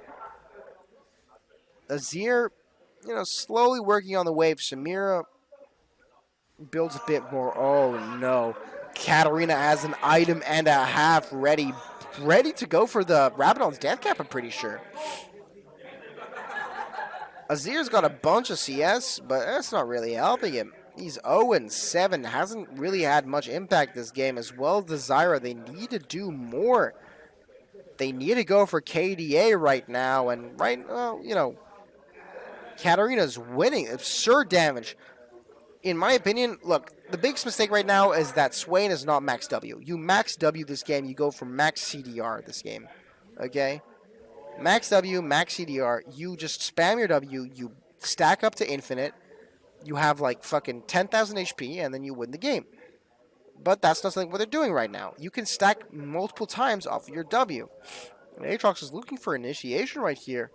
Speaker 1: Azir, you know, slowly working on the wave. Samira builds a bit more. Oh no. Katarina has an item and a half ready to go for the Rabadon's death cap, I'm pretty sure. Azir's got a bunch of CS, but that's not really helping him. He's 0-7, hasn't really had much impact this game, as well as the Zyra. They need to do more. They need to go for KDA right now, and well, you know, Katarina's winning. Absurd damage. In my opinion, look, the biggest mistake right now is that Swain is not max W. You max W this game, you go for max CDR this game. Okay? Max W, max CDR, you just spam your W, you stack up to infinite, you have like fucking 10,000 HP, and then you win the game. But that's not something what they're doing right now. You can stack multiple times off of your W. And Aatrox is looking for initiation right here.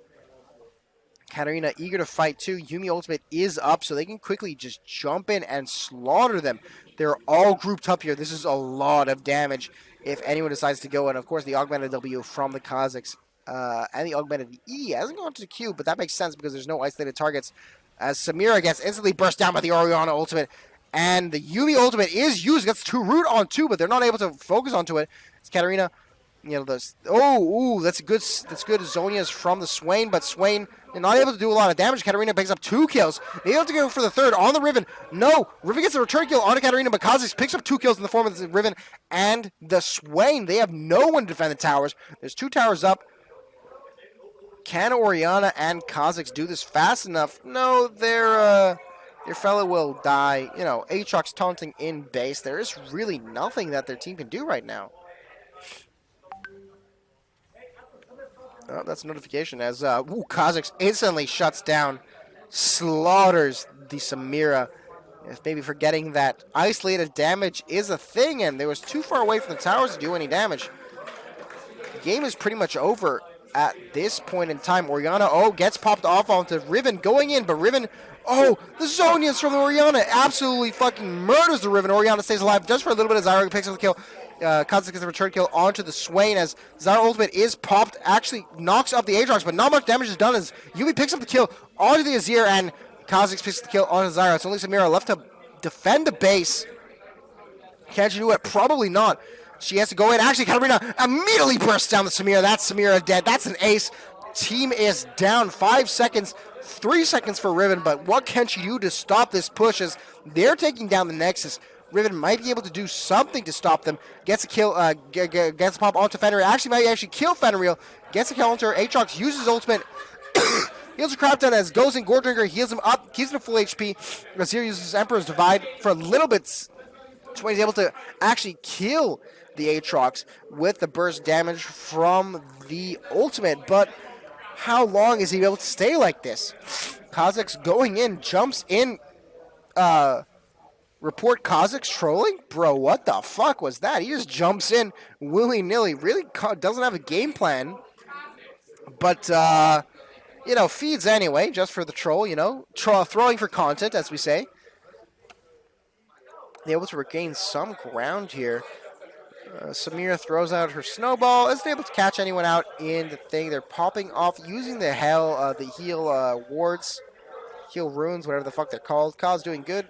Speaker 1: Katarina eager to fight too. Yuumi ultimate is up, so they can quickly just jump in and slaughter them. They're all grouped up here. This is a lot of damage if anyone decides to go in. Of course, the augmented W from the Kazakhs and the augmented E hasn't gone to the Q, but that makes sense because there's no isolated targets. As Samira gets instantly burst down by the Orianna ultimate, and the Yuumi ultimate is used. Gets to root on 2, but they're not able to focus onto it. It's Katarina. You know, this. Oh, that's good. That's good. Zonia's from the Swain, but Swain not able to do a lot of damage. Katarina picks up 2 kills. They have to go for the third on the Riven. No, Riven gets a return kill onto Katarina, but Kazakhs picks up 2 kills in the form of the Riven and the Swain. They have no one to defend the towers. There's 2 towers up. Can Orianna and Kazakhs do this fast enough? No, their fellow will die. You know, Aatrox taunting in base. There is really nothing that their team can do right now. Oh, that's a notification as Kazakhs instantly shuts down, slaughters the Samira. Maybe forgetting that isolated damage is a thing, and they was too far away from the towers to do any damage. The game is pretty much over at this point in time. Oriana, gets popped off onto Riven going in, but Riven, the Zonias from the Oriana absolutely fucking murders the Riven. Oriana stays alive just for a little bit as Zyra picks up the kill. Kha'Zix gets a return kill onto the Swain as Zyra ultimate is popped, actually knocks up the Aatrox, but not much damage is done as Yuumi picks up the kill onto the Azir, and Kha'Zix picks the kill onto Zyra. It's only Samira left to defend the base. Can she do it? Probably not. She has to go in. Actually, Katarina immediately bursts down the Samira. That's Samira dead. That's an ace. Team is down 5 seconds. 3 seconds for Riven, but what can she do to stop this push as they're taking down the Nexus? Riven might be able to do something to stop them. Gets a kill, gets a pop onto Fenrir. Actually, might actually kill Fenrir. Gets a kill onto her. Aatrox uses ultimate. Heals a crap ton as goes in Gore Drinker, heals him up, keeps him to full HP. Azir uses Emperor's Divide for a little bit. He's able to actually kill the Aatrox with the burst damage from the ultimate, but how long is he able to stay like this? Kha'Zix going in, jumps in, report Kha'Zix trolling? Bro, what the fuck was that? He just jumps in willy-nilly, really doesn't have a game plan, but, feeds anyway, just for the troll, throwing for content, as we say. They're able to regain some ground here. Samira throws out her snowball. Isn't able to catch anyone out in the thing. They're popping off using the heal wards, heal runes, whatever the fuck they're called. Kaz doing good.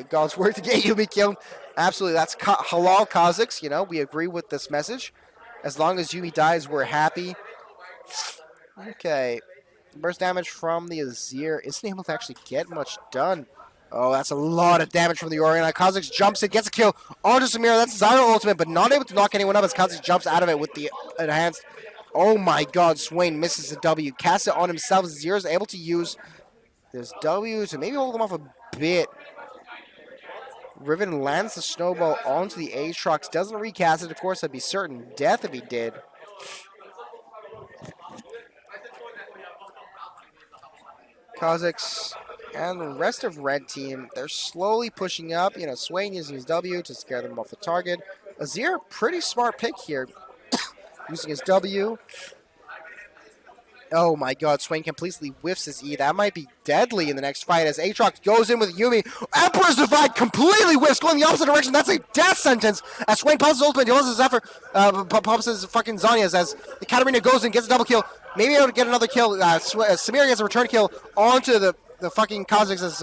Speaker 1: God's word to get Yuumi killed. Absolutely, that's halal Kha'Zix. We agree with this message. As long as Yuumi dies, we're happy. Okay, burst damage from the Azir isn't able to actually get much done. Oh, that's a lot of damage from the Oriana. Kha'Zix jumps in, gets a kill onto Samira. That's Zyra ultimate, but not able to knock anyone up as Kha'Zix jumps out of it with the enhanced. Oh my god, Swain misses the W. Casts it on himself. Zyra is able to use this W to maybe hold him off a bit. Riven lands the snowball onto the Aatrox. Doesn't recast it. Of course, that'd be certain death if he did. Kha'Zix and the rest of red team, they're slowly pushing up. Swain using his W to scare them off the target. Azir, pretty smart pick here, using his W. Oh my god, Swain completely whiffs his E. That might be deadly in the next fight as Aatrox goes in with Yuumi. Emperor's Divide completely whiffs, going the opposite direction. That's a death sentence as Swain pops his ultimate. He holds his Zephyr, pops his fucking Zonias as the Katarina goes in, gets a double kill. Maybe able to get another kill. Samira gets a return kill onto the fucking Kha'Zix as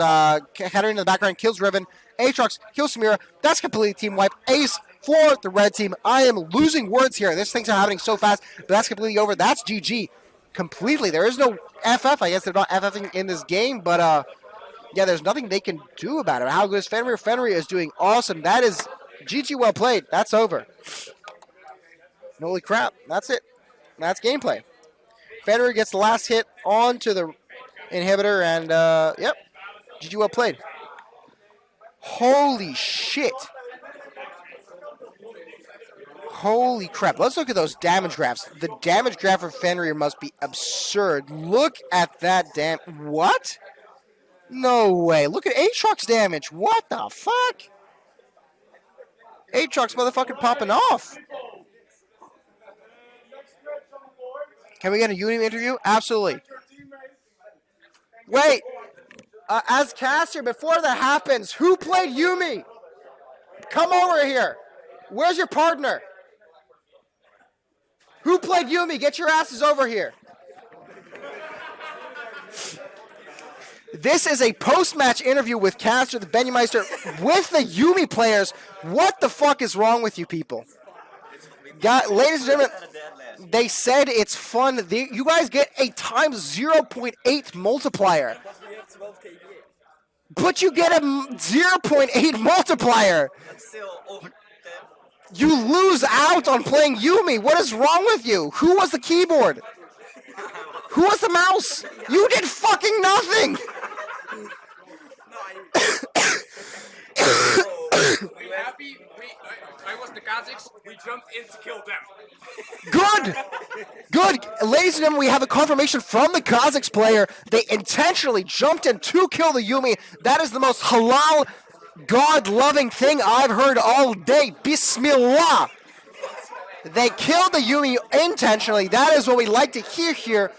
Speaker 1: Katarina in the background kills Riven. Aatrox kills Samira. That's completely team wipe. Ace for the red team. I am losing words here. This thing's happening so fast, but that's completely over. That's GG. Completely. There is no FF. I guess they're not FFing in this game, but there's nothing they can do about it. How good is Fenrir? Fenrir is doing awesome. That is GG well played. That's over. Holy crap. That's it. That's gameplay. Fenrir gets the last hit onto the inhibitor, and GG well played. Holy shit. Holy crap. Let's look at those damage graphs. The damage graph for Fenrir must be absurd. Look at that what? No way. Look at Aatrox damage. What the fuck? Aatrox motherfucking popping off. Can we get a Yuumi interview? Absolutely. Wait. As caster, before that happens, who played Yuumi? Come over here. Where's your partner? Who played Yuumi? Get your asses over here. This is a post-match interview with Caster, the Benjameister, with the Yuumi players. What the fuck is wrong with you people? Ladies and gentlemen, they said it's fun. You guys get a times 0.8 multiplier. But you get a 0.8 multiplier. You lose out on playing Yuumi. What is wrong with you? Who was the keyboard? Who was the mouse? You did fucking nothing.
Speaker 2: We happy. I was the Kha'Zix. We jumped in to kill them.
Speaker 1: Good. Ladies and gentlemen, we have a confirmation from the Kha'Zix player. They intentionally jumped in to kill the Yuumi. That is the most halal, God-loving thing I've heard all day. Bismillah. They killed the Yumi intentionally. That is what we like to hear here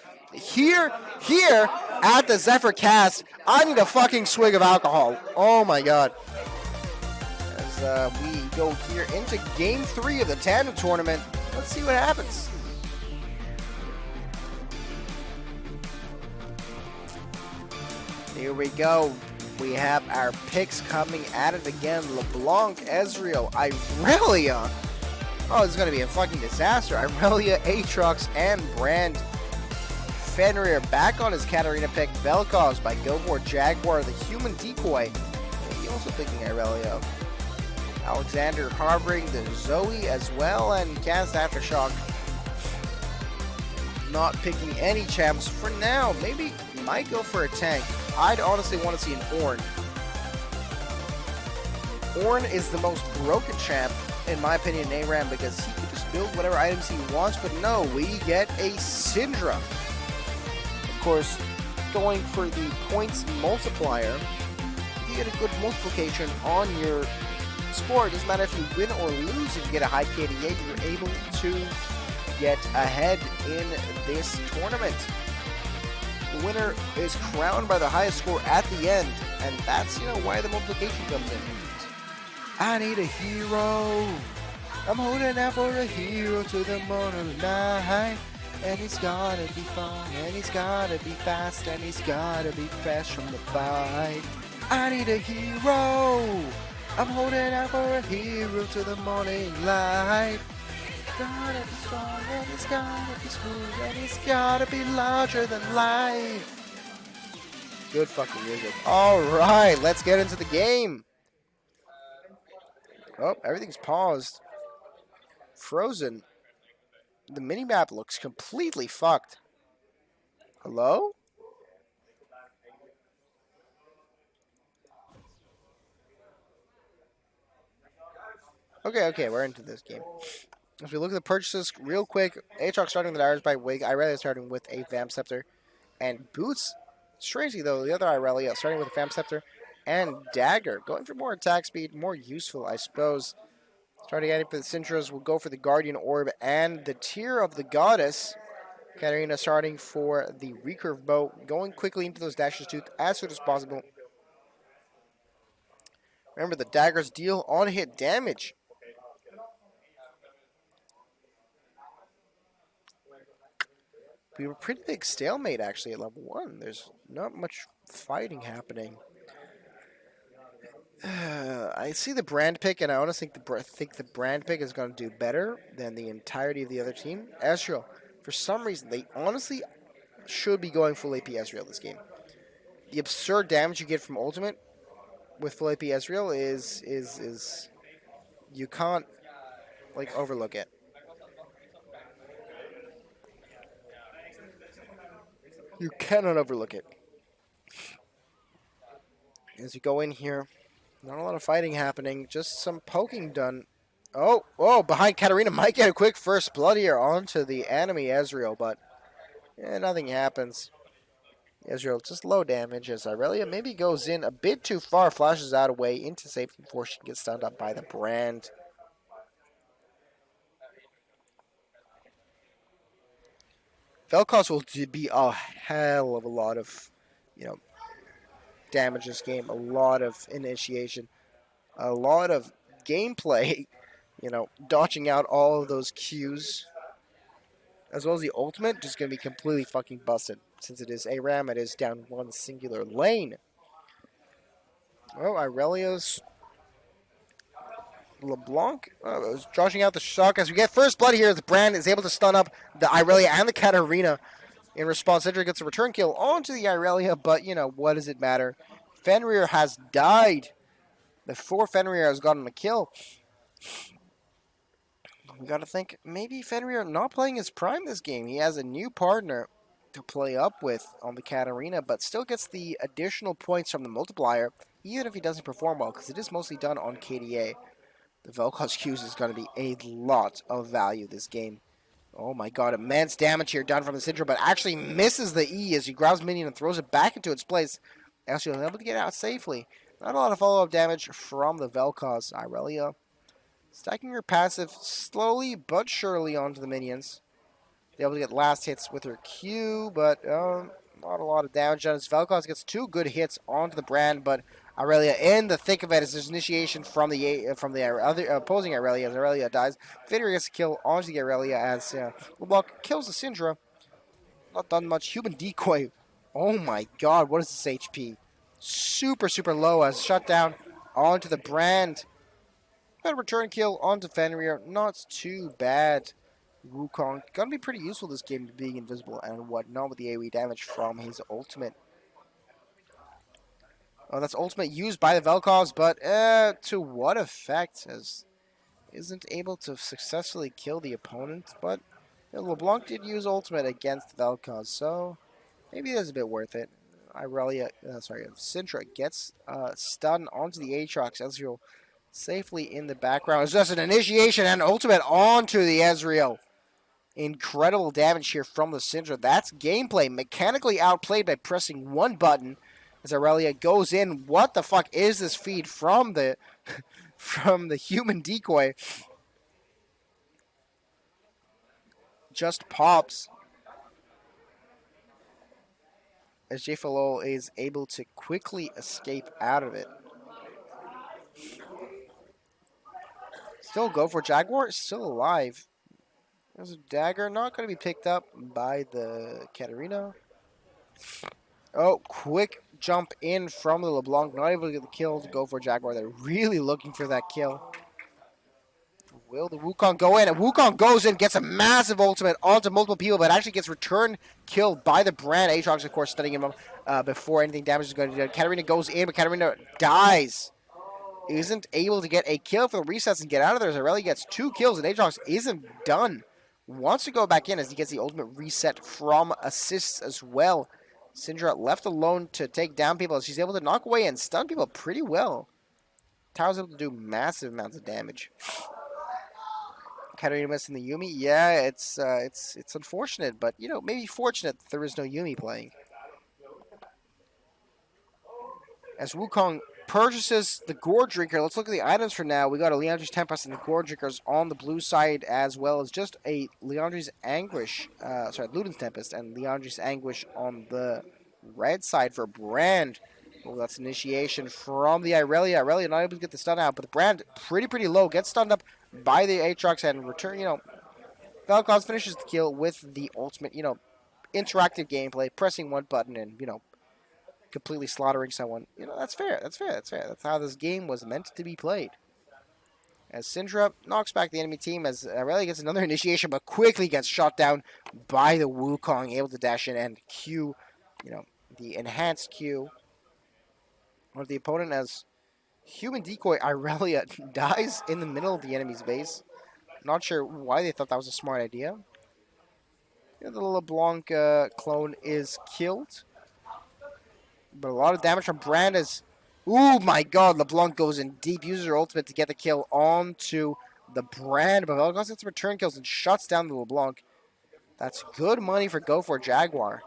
Speaker 1: at the Zephyr cast. I need a fucking swig of alcohol. Oh my god. As we go here into game 3 of the Tandem tournament. Let's see what happens. Here we go. We have our picks coming at it again. LeBlanc, Ezreal, Irelia. Oh, this is going to be a fucking disaster. Irelia, Aatrox, and Brand. Fenrir back on his Katarina pick. Vel'Koz by Gilmore, Jaguar, the human decoy. He also picking Irelia. Alexander harboring the Zoe as well, and Cast Aftershock not picking any champs for now. Maybe might go for a tank. I'd honestly want to see an Ornn. Ornn is the most broken champ, in my opinion, in ARAM, because he can just build whatever items he wants, but no, we get a Syndra. Of course, going for the points multiplier, if you get a good multiplication on your score, it doesn't matter if you win or lose. If you get a high KDA, you're able to get ahead in this tournament. The winner is crowned by the highest score at the end, and that's, why the multiplication comes in. I need a hero. I'm holding out for a hero to the morning light. And he's gotta be fun, and he's gotta be fast, and he's gotta be fresh from the fight. I need a hero. I'm holding out for a hero to the morning light. He's gotta be strong, and he's gotta be smooth, and he's gotta be larger than life. Good fucking music. Alright, let's get into the game. Oh, everything's paused. Frozen. The minimap looks completely fucked. Hello? Okay, we're into this game. If we look at the purchases real quick, Aatrox starting with Iris by Wig, Irelia starting with a Vamp Scepter, and Boots, strangely though, the other Irelia starting with a Vamp Scepter and Dagger, going for more attack speed, more useful, I suppose. Starting at it for the Syndras, we'll go for the Guardian Orb and the Tear of the Goddess. Katarina starting for the Recurve Bow, going quickly into those dashes too as soon as possible. Remember, the daggers deal on-hit damage. We were pretty big stalemate actually at level 1. There's not much fighting happening. I see the brand pick, and I honestly think the brand pick is going to do better than the entirety of the other team. Ezreal, for some reason, they honestly should be going full AP Ezreal this game. The absurd damage you get from ultimate with full AP Ezreal is you can't overlook it. You cannot overlook it. As you go in here, not a lot of fighting happening, just some poking done. Oh, behind Katarina might get a quick first blood here onto the enemy Ezreal, but nothing happens. Ezreal just low damage as Irelia maybe goes in a bit too far, flashes out away into safety before she gets stunned up by the brand. Vel'Koz will be a hell of a lot of, damage this game, a lot of initiation, a lot of gameplay, dodging out all of those Qs, as well as the ultimate, just going to be completely fucking busted. Since it is ARAM, it is down one singular lane. Oh, Irelia's LeBlanc dodging out the shock as we get first blood here. The brand is able to stun up the Irelia and the Katarina. In response, Cedric gets a return kill onto the Irelia, but, what does it matter? Fenrir has died before Fenrir has gotten a kill. We got to think, maybe Fenrir not playing his prime this game. He has a new partner to play up with on the Katarina, but still gets the additional points from the multiplier, even if he doesn't perform well, because it is mostly done on KDA. The Vel'Koz Q's is going to be a lot of value this game. Oh my god, immense damage here done from the Syndra, but actually misses the E as he grabs minion and throws it back into its place. Actually able to get out safely. Not a lot of follow-up damage from the Vel'Koz. Irelia Stacking her passive slowly but surely onto the minions. Be able to get last hits with her Q, but not a lot of damage on it. Vel'Koz gets 2 good hits onto the Brand, but Aurelia in the thick of it as there's initiation from the other opposing Aurelia as Aurelia dies. Vader gets a kill onto the Aurelia as LeBlanc kills the Syndra. Not done much. Human Decoy. Oh my god, what is this HP? Super, super low as shut down onto the Brand. Got a return kill onto Fenrir. Not too bad. Wukong gonna be pretty useful this game, being invisible and whatnot with the AoE damage from his ultimate. Oh, that's ultimate used by the Vel'Koz, but to what effect? As isn't able to successfully kill the opponent, but LeBlanc did use ultimate against the Vel'Koz, so maybe that's a bit worth it. Syndra gets stunned onto the Aatrox. Ezreal safely in the background. It's just an initiation and ultimate onto the Ezreal. Incredible damage here from the Syndra. That's gameplay. Mechanically outplayed by pressing one button as Aurelia goes in. What the fuck is this feed from the from the human decoy? Just pops. As Jfalo is able to quickly escape out of it. Still go for Jaguar. Still alive. There's a dagger. Not going to be picked up by the Katarina. Oh, quick jump in from the LeBlanc. Not able to get the kill to go for Jaguar. They're really looking for that kill. Will the Wukong go in? And Wukong goes in, gets a massive ultimate onto multiple people, but actually gets return killed by the Brand. Aatrox, of course, stunning him before anything damage is going to do. Katarina goes in, but Katarina dies. Isn't able to get a kill for the resets and get out of there. Aurelia gets 2 kills, and Aatrox isn't done. Wants to go back in as he gets the ultimate reset from assists as well. Syndra left alone to take down people. She's able to knock away and stun people pretty well. Tower's able to do massive amounts of damage. Katarina missing the Yuumi. Yeah, it's unfortunate, but maybe fortunate that there is no Yuumi playing. As Wukong purchases the Gore Drinker. Let's look at the items for now. We got a Leandri's Tempest and the Gore Drinkers on the blue side, as well as just a Leandri's Anguish. Luden's Tempest and Leandri's Anguish on the red side for Brand. Oh, that's initiation from the Aurelia. Aurelia not able to get the stun out, but the Brand pretty low. Gets stunned up by the Aatrox and return. Vel'Koz finishes the kill with the ultimate. Interactive gameplay, pressing one button and completely slaughtering someone. That's fair. That's how this game was meant to be played. As Syndra knocks back the enemy team as Aurelia gets another initiation, but quickly gets shot down by the Wukong, able to dash in and Q, the enhanced Q of the opponent as human decoy Aurelia dies in the middle of the enemy's base. Not sure why they thought that was a smart idea. The LeBlanc clone is killed. But a lot of damage from Brand as... Oh my god, LeBlanc goes in deep, uses her ultimate to get the kill onto the Brand. But Vel'Koz gets return kills and shuts down the LeBlanc. That's good money for Go for Jaguar.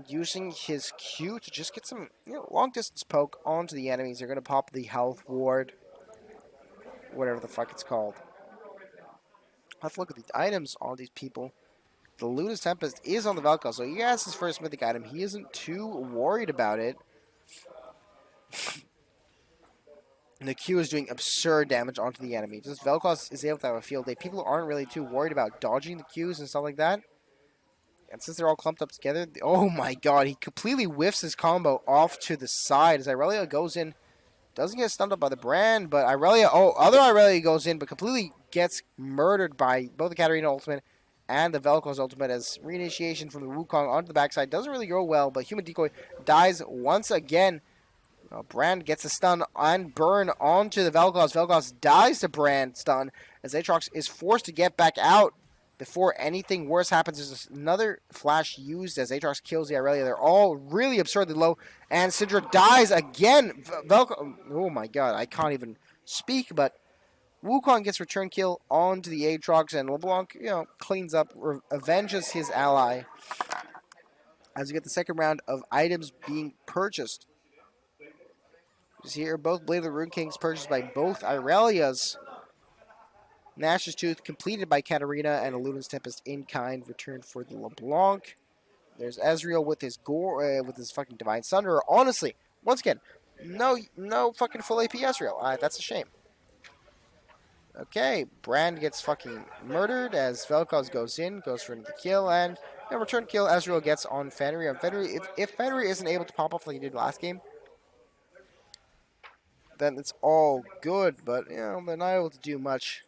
Speaker 1: Using his Q to just get some long distance poke onto the enemies. They're going to pop the health ward. Whatever the fuck it's called. Let's look at the items on these people. The Luden's Tempest is on the Vel'Koz, so he has his first mythic item. He isn't too worried about it. And the Q is doing absurd damage onto the enemy. Just Vel'Koz is able to have a field day. People aren't really too worried about dodging the Qs and stuff like that. And since they're all clumped up together, oh my god, he completely whiffs his combo off to the side as Aurelia goes in. Doesn't get stunned up by the Brand, but other Aurelia goes in, but completely gets murdered by both the Katarina ultimate and the Vel'Koz ultimate as reinitiation from the Wukong onto the backside. Doesn't really go well, but Human Decoy dies once again. Brand gets a stun and burn onto the Vel'Koz. Vel'Koz dies to Brand stun as Aatrox is forced to get back out before anything worse happens. There's another flash used as Aatrox kills the Aurelia. They're all really absurdly low, and Syndra dies again. Oh my god, I can't even speak, but Wukong gets return kill onto the Aatrox, and LeBlanc, cleans up, avenges his ally. As we get the second round of items being purchased. Just here, both Blade of the Rune Kings purchased by both Irelias. Nash's Tooth completed by Katarina, and a Luminous Tempest in kind returned for the LeBlanc. There's Ezreal with his gore, with his fucking Divine Sunder. Honestly, once again, no fucking full AP Ezreal. That's a shame. Okay, Brand gets fucking murdered as Vel'Koz goes for the kill, and a return kill Ezreal gets on Fenrir. And Fenrir, if Fenrir isn't able to pop off like he did last game, then it's all good. But you know, they're not able to do much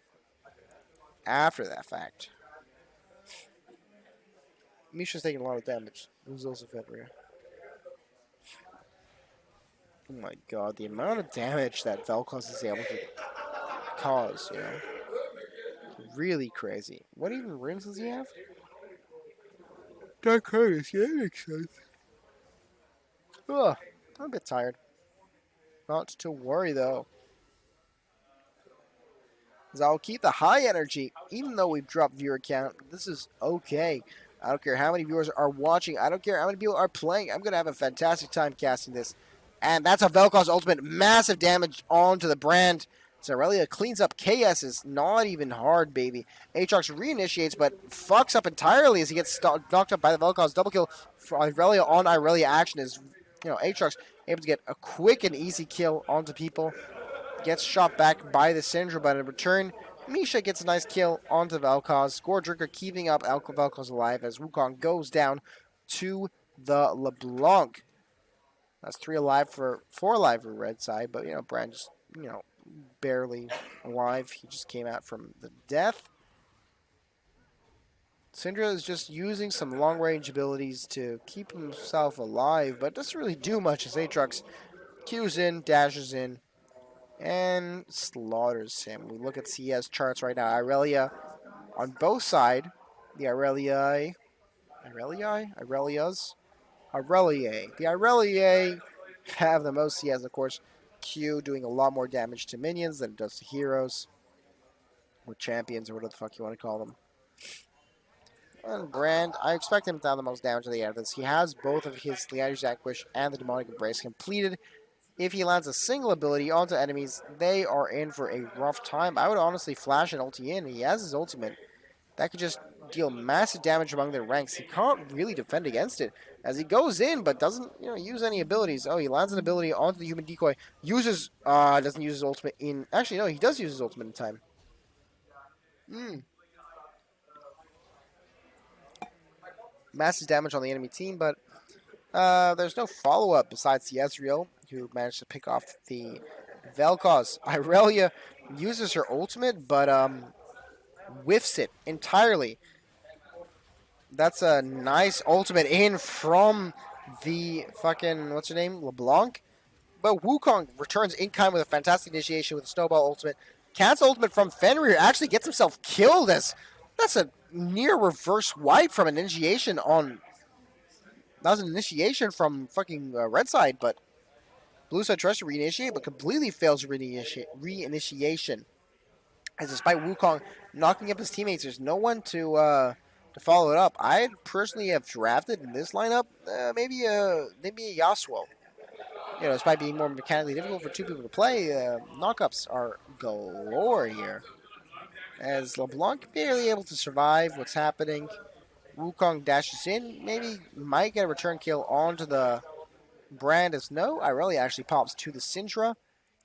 Speaker 1: after that fact. Misha's taking a lot of damage. Who's also Fenrir? Oh my god, the amount of damage that Vel'Koz is able to cause, you know. Really crazy. What even runes does he have? Dark Harvest, yeah, that makes sense. Ugh, I'm a bit tired. Not to worry though. Because I'll keep the high energy, even though we've dropped viewer count. This is okay. I don't care how many viewers are watching. I don't care how many people are playing. I'm going to have a fantastic time casting this. And that's a Vel'Koz ultimate. Massive damage onto the Brand. So Aurelia cleans up KS. Is not even hard, baby. Aatrox reinitiates, but fucks up entirely as he gets knocked up by the Vel'Koz. Double kill for Aurelia on Aurelia action is, you know, Aatrox able to get a quick and easy kill onto people. Gets shot back by the Syndra, but in return, Misha gets a nice kill onto Vel'Koz. Score Drinker keeping up Vel'Koz alive as Wukong goes down to the LeBlanc. That's 4 alive for Red side, but, you know, Brand just, you know, barely alive. He just came out from the death. Syndra is just using some long-range abilities to keep himself alive, but doesn't really do much as Aatrox Q's in, dashes in, and slaughters him. We look at CS charts right now. Aurelia on both sides. The Aurelia. The Aurelia have the most CS, of course. Q doing a lot more damage to minions than it does to heroes. Or champions, or whatever the fuck you want to call them. And Brand, I expect him to have the most damage at the end of this. He has both of his Leandri's Vanquish and the Demonic Embrace completed. If he lands a single ability onto enemies, they are in for a rough time. I would honestly flash an ulti in. He has his ultimate. That could just deal massive damage among their ranks. He can't really defend against it as he goes in, but doesn't, you know, use any abilities. Oh, he lands an ability onto the human decoy. Doesn't use his ultimate in. Actually, no, he does use his ultimate in time. Massive damage on the enemy team, but there's no follow-up besides the Ezreal, who managed to pick off the Vel'Koz. Aurelia uses her ultimate, but whiffs it entirely. That's a nice ultimate in from the fucking, what's her name, LeBlanc. But Wukong returns in kind with a fantastic initiation with a snowball ultimate. Cancel ultimate from Fenrir actually gets himself killed as that's a near reverse wipe from an initiation on. That was an initiation from fucking red side, but blue side tries to reinitiate, but completely fails reinitiation. As despite Wukong knocking up his teammates, there's no one to follow it up. I personally have drafted in this lineup maybe a Yasuo. You know, despite being more mechanically difficult for two people to play, knockups are galore here. As LeBlanc barely able to survive what's happening. Wukong dashes in, maybe might get a return kill onto the Brand as no. Aurelia actually pops to the Syndra.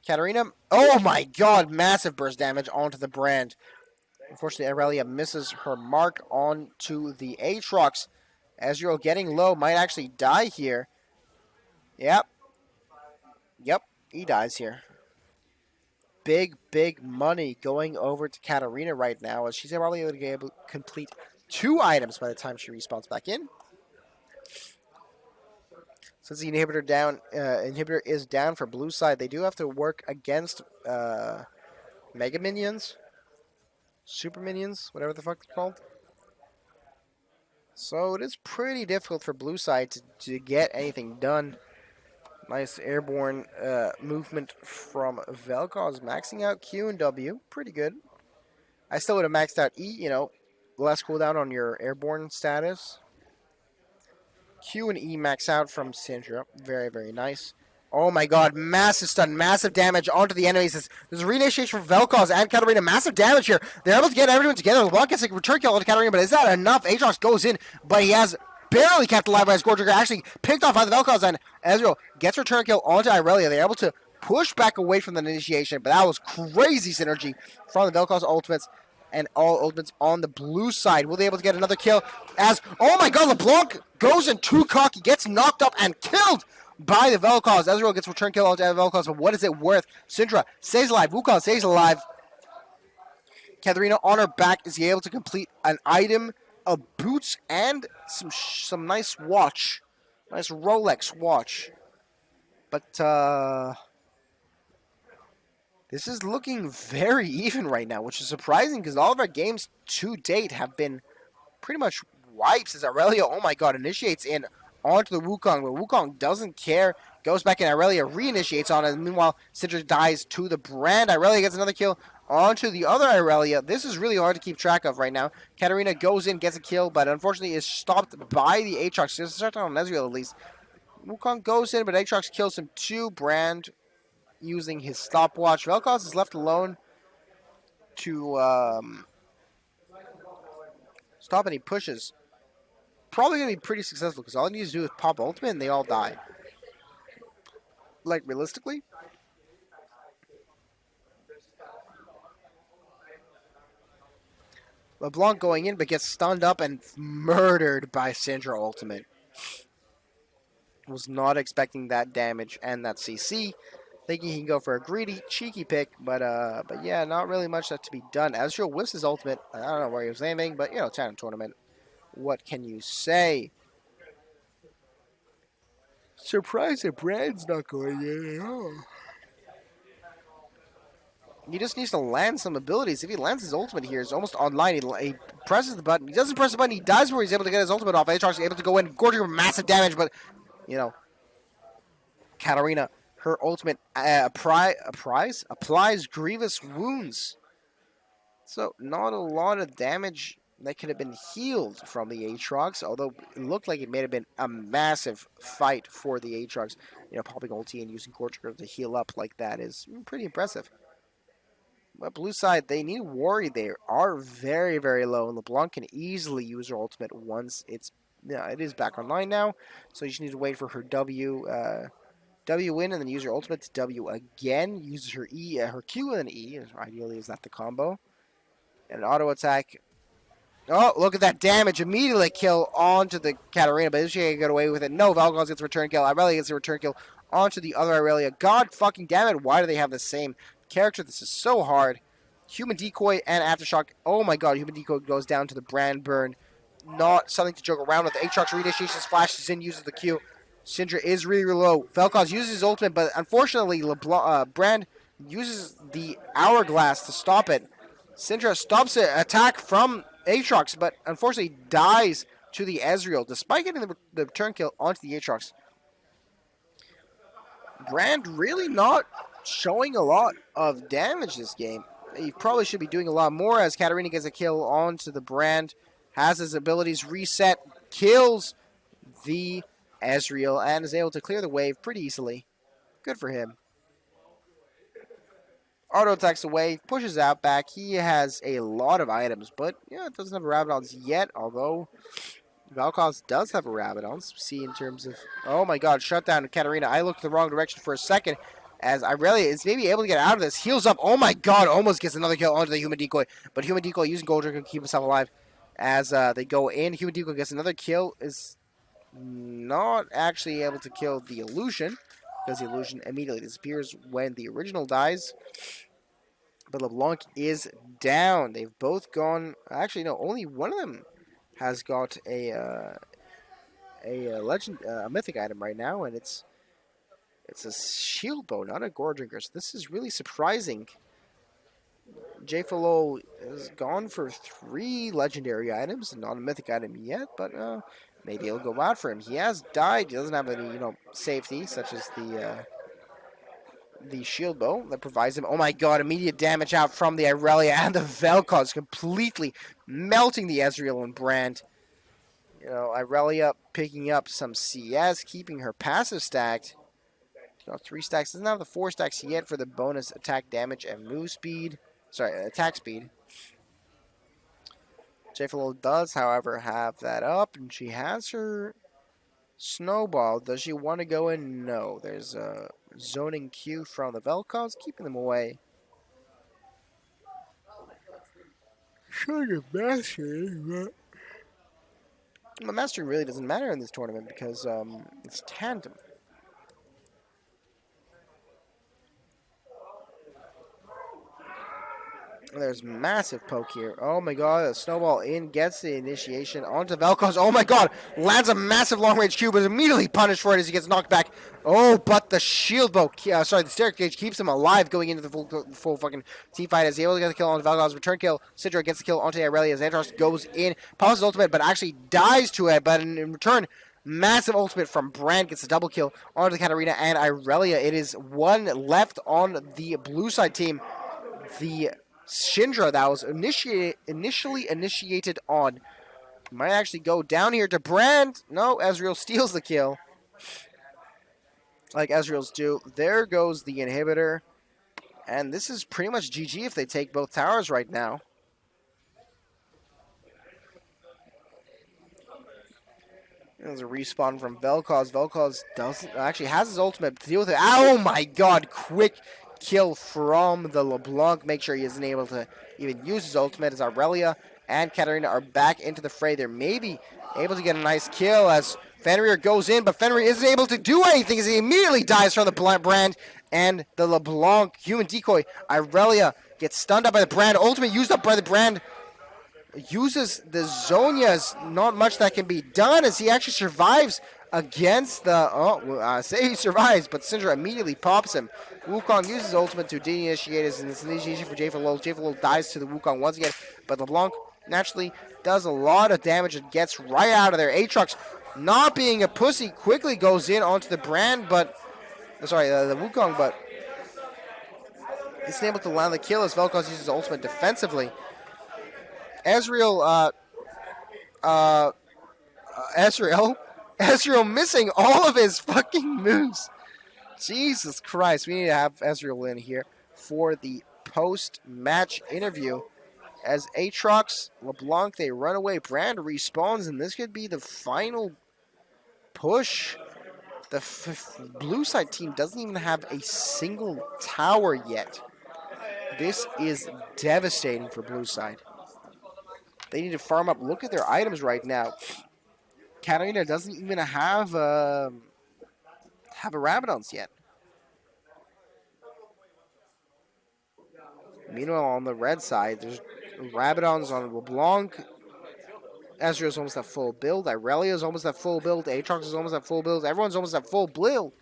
Speaker 1: Katarina, oh my god, massive burst damage onto the Brand. Unfortunately, Aurelia misses her mark onto the Aatrox. Ezreal getting low, might actually die here. Yep, he dies here. Big money going over to Katarina right now, as she's probably able to complete 2 items by the time she respawns back in. Since the inhibitor is down for blue side, they do have to work against mega minions, super minions, whatever the fuck they're called. So it is pretty difficult for blue side to get anything done. Nice airborne movement from Vel'Koz, maxing out Q and W. Pretty good. I still would have maxed out E, you know, less cooldown on your airborne status. Q and E max out from Syndra. Very, very nice. Oh my god, massive stun, massive damage onto the enemies. There's a reinitiation for Vel'Koz and Katarina. Massive damage here. They're able to get everyone together. LeBlanc gets a return kill onto Katarina, but is that enough? Aatrox goes in, but he has barely kept alive by his Gore Trigger. Actually picked off by the Vel'Koz, and Ezreal gets return kill onto Irelia. They're able to push back away from the initiation, but that was crazy synergy from the Vel'Koz ultimates. And all ultimates on the blue side. Will they be able to get another kill? As, oh my god, LeBlanc goes in too cocky, gets knocked up and killed by the Vel'Koz. Ezreal gets return kill onto Vel'Koz, but what is it worth? Syndra stays alive. Wukong stays alive. Katarina on her back. Is he able to complete an item, a boots, and some nice watch. Nice Rolex watch. But, this is looking very even right now, which is surprising because all of our games to date have been pretty much wipes as Irelia, oh my god, initiates in onto the Wukong, but Wukong doesn't care, goes back and Irelia reinitiates on it, and meanwhile, Citrus dies to the brand. Irelia gets another kill onto the other Irelia. This is really hard to keep track of right now. Katarina goes in, gets a kill, but unfortunately is stopped by the Aatrox. It's a shutdown on Ezreal at least. Wukong goes in, but Aatrox kills him too. Brand using his stopwatch. Vel'Koz is left alone to stop, and he pushes. Probably going to be pretty successful because all he needs to do is pop ultimate and they all die. Like, realistically. LeBlanc going in but gets stunned up and murdered by Syndra ultimate. Was not expecting that damage and that CC. Thinking he can go for a greedy, cheeky pick, but yeah, not really much that to be done. Ezreal whiffs his ultimate. I don't know where he was aiming, but, you know, Tandem tournament. What can you say? Surprised that Brand's not going in at all. He just needs to land some abilities. If he lands his ultimate here, it's almost online. He presses the button. He doesn't press the button. He dies where he's able to get his ultimate off. Aatrox is able to go in, gorging massive damage, but, you know, Katarina, her ultimate applies grievous wounds. So not a lot of damage that could have been healed from the Aatrox, although it looked like it may have been a massive fight for the Aatrox. You know, popping ulti and using Core Trigger to heal up like that is pretty impressive. But blue side, they need worry. They are very, very low, and LeBlanc can easily use her ultimate once it is back online now. So you just need to wait for her W in, and then use her ultimate to W again. Uses her E, her Q and an E. Ideally, is that the combo? And an auto attack. Oh, look at that damage! Immediately kill onto the Katarina, but she can get away with it. No, Vel'Koz gets a return kill. Irelia gets a return kill onto the other Irelia. God fucking damn it! Why do they have the same character? This is so hard. Human Decoy and Aftershock. Oh my god, Human Decoy goes down to the brand burn. Not something to joke around with. Aatrox reinitiation splashes in, uses the Q. Syndra is really, really low. Vel'Koz uses his ultimate, but unfortunately, Brand uses the Hourglass to stop it. Syndra stops an attack from Aatrox, but unfortunately dies to the Ezreal, despite getting the return kill onto the Aatrox. Brand really not showing a lot of damage this game. He probably should be doing a lot more, as Katarina gets a kill onto the Brand, has his abilities reset, kills the Ezreal, and is able to clear the wave pretty easily. Good for him. Auto attacks away, pushes out back. He has a lot of items, but yeah, it doesn't have a Rabadon's yet, although Vel'Koz does have a Rabadon's. See, in terms of, oh my god, shut down Katarina. I looked the wrong direction for a second, as Irelia is maybe able to get out of this. Heals up, oh my god, almost gets another kill onto the Human Decoy, but Human Decoy using Gold Drink to keep himself alive. As they go in, Human Decoy gets another kill, is not actually able to kill the illusion, because the illusion immediately disappears when the original dies. But LeBlanc is down. They've both gone. Actually, no. Only one of them has got a mythic item right now, and it's a shield bow, not a gore drinker. So this is really surprising. J-Falo has gone for 3 legendary items, and not a mythic item yet, but maybe it'll go out for him. He has died. He doesn't have any, safety, such as the shield bow that provides him. Oh my god, immediate damage out from the Irelia and the Vel'Koz, completely melting the Ezreal and Brand. Irelia picking up some CS, keeping her passive stacked. Got 3 stacks. Doesn't have the 4 stacks yet for the bonus attack damage and move speed. Sorry, attack speed. Jayfalo does, however, have that up, and she has her snowball. Does she want to go in? No. There's a zoning Q from the Vel'Koz, keeping them away. Should have mastered, but mastering really doesn't matter in this tournament because it's Tandem. There's massive poke here. Oh my god, a snowball in, gets the initiation onto Vel'Koz. Oh my god, lands a massive long-range Q, but is immediately punished for it as he gets knocked back. Oh, but the shield bow, the Stair Cage keeps him alive going into the full fucking team fight as he able to get the kill onto Vel'Koz. Return kill, Syndra gets the kill onto Irelia as Aatrox goes in, powers his ultimate, but actually dies to it, but in return, massive ultimate from Brand gets a double kill onto Katarina and Irelia. It is 1 left on the blue side team. The Syndra that was initially initiated on might actually go down here to Brand. No, Ezreal steals the kill. Like Ezreal's do. There goes the inhibitor. And this is pretty much GG if they take both towers right now. There's a respawn from Vel'Koz. Vel'Koz actually has his ultimate to deal with it. Oh my god, quick kill from the LeBlanc. Make sure he isn't able to even use his ultimate as Irelia and Katarina are back into the fray. They're maybe able to get a nice kill as Fenrir goes in, but Fenrir isn't able to do anything as he immediately dies from the Brand and the LeBlanc human decoy. Irelia gets stunned up by the Brand. Ultimate used up by the Brand. Uses the Zhonya's. Not much that can be done as he actually survives against the... say he survives, but Syndra immediately pops him. Wukong uses ultimate to de-initiate his initiation for Jayfalo. Jayfalo dies to the Wukong once again, but LeBlanc naturally does a lot of damage and gets right out of there. Aatrox, not being a pussy, quickly goes in onto the Brand, but... Sorry, the Wukong, but... isn't able to land the kill as Vel'Koz uses ultimate defensively. Ezreal missing all of his fucking moves. Jesus Christ, we need to have Ezreal in here for the post-match interview. As Aatrox, LeBlanc, they run away. Brand respawns, and this could be the final push. The blue side team doesn't even have a single tower yet. This is devastating for blue side. They need to farm up. Look at their items right now. Katarina doesn't even have a Rabadon's yet. Meanwhile, on the red side, there's Rabadon's on LeBlanc. Ezreal's almost at full build. Irelia's almost at full build. Aatrox is almost at full build. Everyone's almost at full build.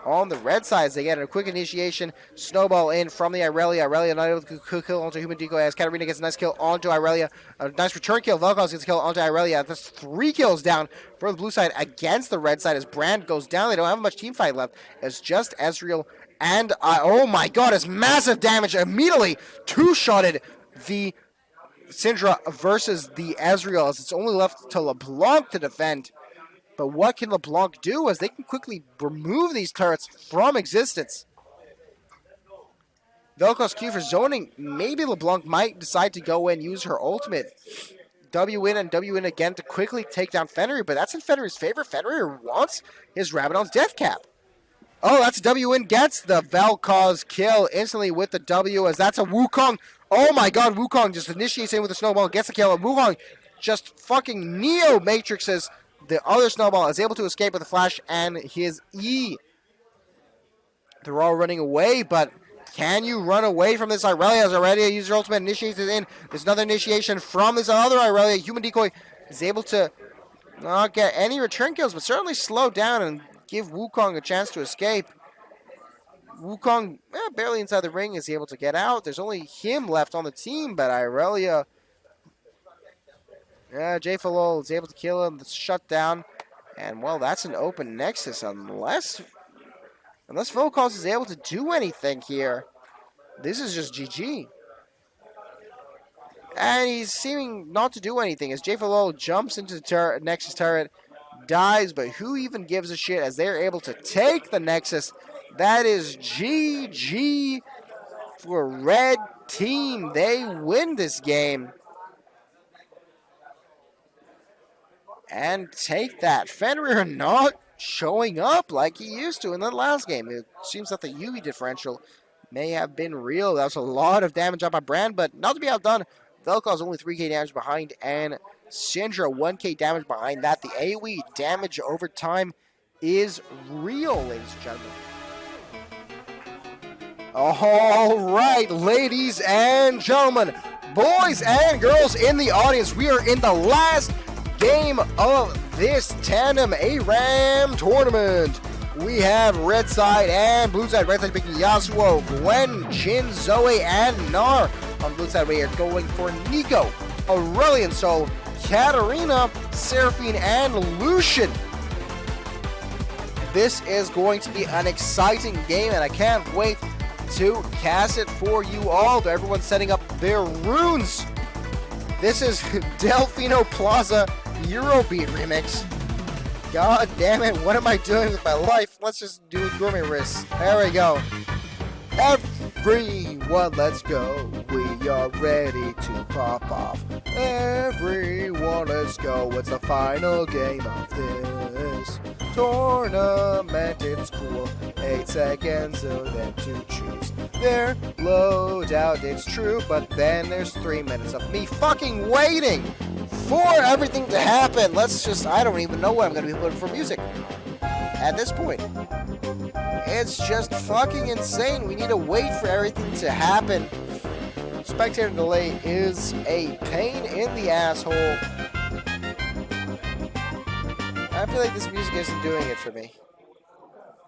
Speaker 1: On the red side, they get a quick initiation. Snowball in from the Irelia. Irelia not able to kill onto human decoy as Katarina gets a nice kill onto Irelia. A nice return kill. Vel'Koz gets a kill onto Irelia. That's 3 kills down for the blue side against the red side as Brand goes down. They don't have much team fight left. It's just Ezreal and... oh my god, it's massive damage. Immediately two-shotted the Syndra versus the Ezreal as it's only left to LeBlanc to defend. But what can LeBlanc do as they can quickly remove these turrets from existence? Vel'Koz Q for zoning. Maybe LeBlanc might decide to go in, use her ultimate. W in and W in again to quickly take down Fenrir, but that's in Fenrir's favor. Fenrir wants his Rabadon's death cap. Oh, that's a W in, gets the Vel'Koz kill instantly with the W as that's a Wukong. Oh my god, Wukong just initiates in with a snowball, gets the kill, and Wukong just fucking neo-matrixes. The other snowball is able to escape with a flash and his E. They're all running away, but can you run away from this Irelia? As Irelia uses her ultimate, initiates it in. There's another initiation from this other Irelia. Human decoy is able to not get any return kills, but certainly slow down and give Wukong a chance to escape. Wukong, barely inside the ring, is able to get out. There's only him left on the team, but Irelia... Jayfalo is able to kill him. That's shut down. And, well, that's an open Nexus unless Vel'Koz is able to do anything here. This is just GG. And he's seeming not to do anything as Jayfalo jumps into the Nexus turret, dies, but who even gives a shit as they're able to take the Nexus That is GG for red team. They win this game. And take that. Fenrir not showing up like he used to in the last game. It seems that the UV differential may have been real. That was a lot of damage on by Brand, but not to be outdone. Velkoz's only 3k damage behind, and Syndra 1k damage behind that. The AoE damage over time is real, ladies and gentlemen. All right, ladies and gentlemen, boys and girls in the audience, we are in the last game of this Tandem ARAM tournament. We have red side and blue side. Red side picking Yasuo, Gwen, Jin, Zoe, and Gnar. On blue side, we are going for Nico, Aurelion Sol, Katarina, Seraphine, and Lucian. This is going to be an exciting game, and I can't wait to cast it for you all. Everyone's setting up their runes. This is Delfino Plaza Eurobeat remix. God damn it, what am I doing with my life? Let's just do gourmet wrists. There we go. Everyone, let's go. We are ready to pop off. Everyone, let's go. It's the final game of this tournament. It's cool. 8 seconds of them to choose their loadout. It's true, but then there's 3 minutes of me fucking waiting for everything to happen. I don't even know what I'm going to be putting for music at this point. It's just fucking insane. We need to wait for everything to happen. Spectator delay is a pain in the asshole. I feel like this music isn't doing it for me.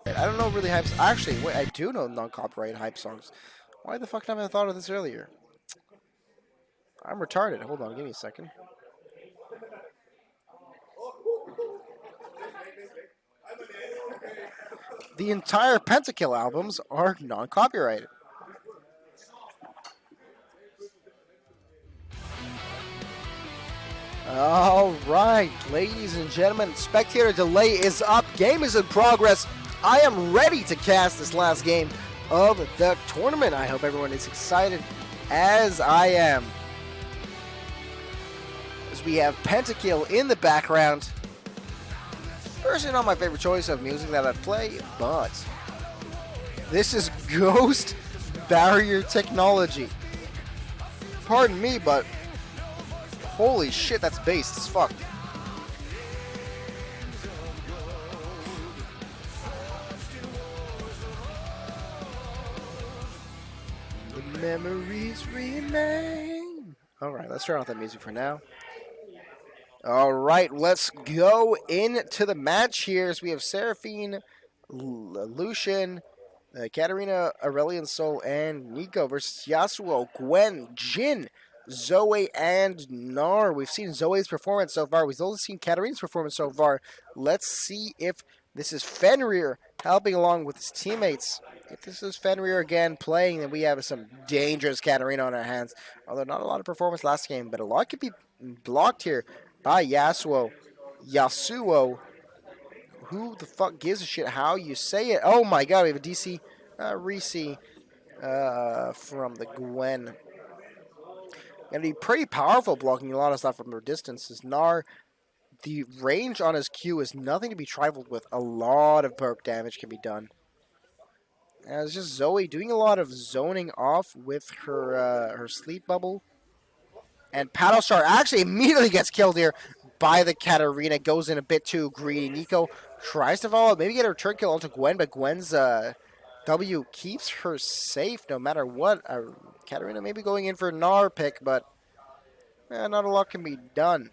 Speaker 1: I don't know really hypes. Actually, wait, I do know non-copyright hype songs. Why the fuck haven't I thought of this earlier? I'm retarded. Hold on, give me a second. The entire Pentakill albums are non-copyrighted. All right, ladies and gentlemen, spectator delay is up. Game is in progress. I am ready to cast this last game of the tournament. I hope everyone is excited as I am. As we have Pentakill in the background. Personally, not my favorite choice of music that I'd play, but this is Ghost Barrier Technology. Pardon me, but holy shit, that's based as fuck. The memories remain. Alright, let's turn off that music for now. Alright, let's go into the match here. So we have Seraphine, Lucian, Katarina, Aurelion Sol, and Nico versus Yasuo, Gwen, Jin, Zoe, and Gnar. We've seen Zoe's performance so far. We've only seen Katarina's performance so far. Let's see if this is Fenrir helping along with his teammates. If this is Fenrir again playing, then we have some dangerous Katarina on our hands. Although not a lot of performance last game, but a lot could be blocked here by Yasuo. Who the fuck gives a shit how you say it? Oh my god, we have a DC Reese from the Gwen. Gonna be pretty powerful blocking a lot of stuff from their distances. Gnar, the range on his Q is nothing to be trifled with. A lot of perk damage can be done. And it's just Zoe doing a lot of zoning off with her sleep bubble. And Paddlestar actually immediately gets killed here by the Katarina. Goes in a bit too greedy. Nico tries to follow, maybe get a return kill onto Gwen, but Gwen's W keeps her safe no matter what. Katarina maybe going in for a Gnar pick, but not a lot can be done.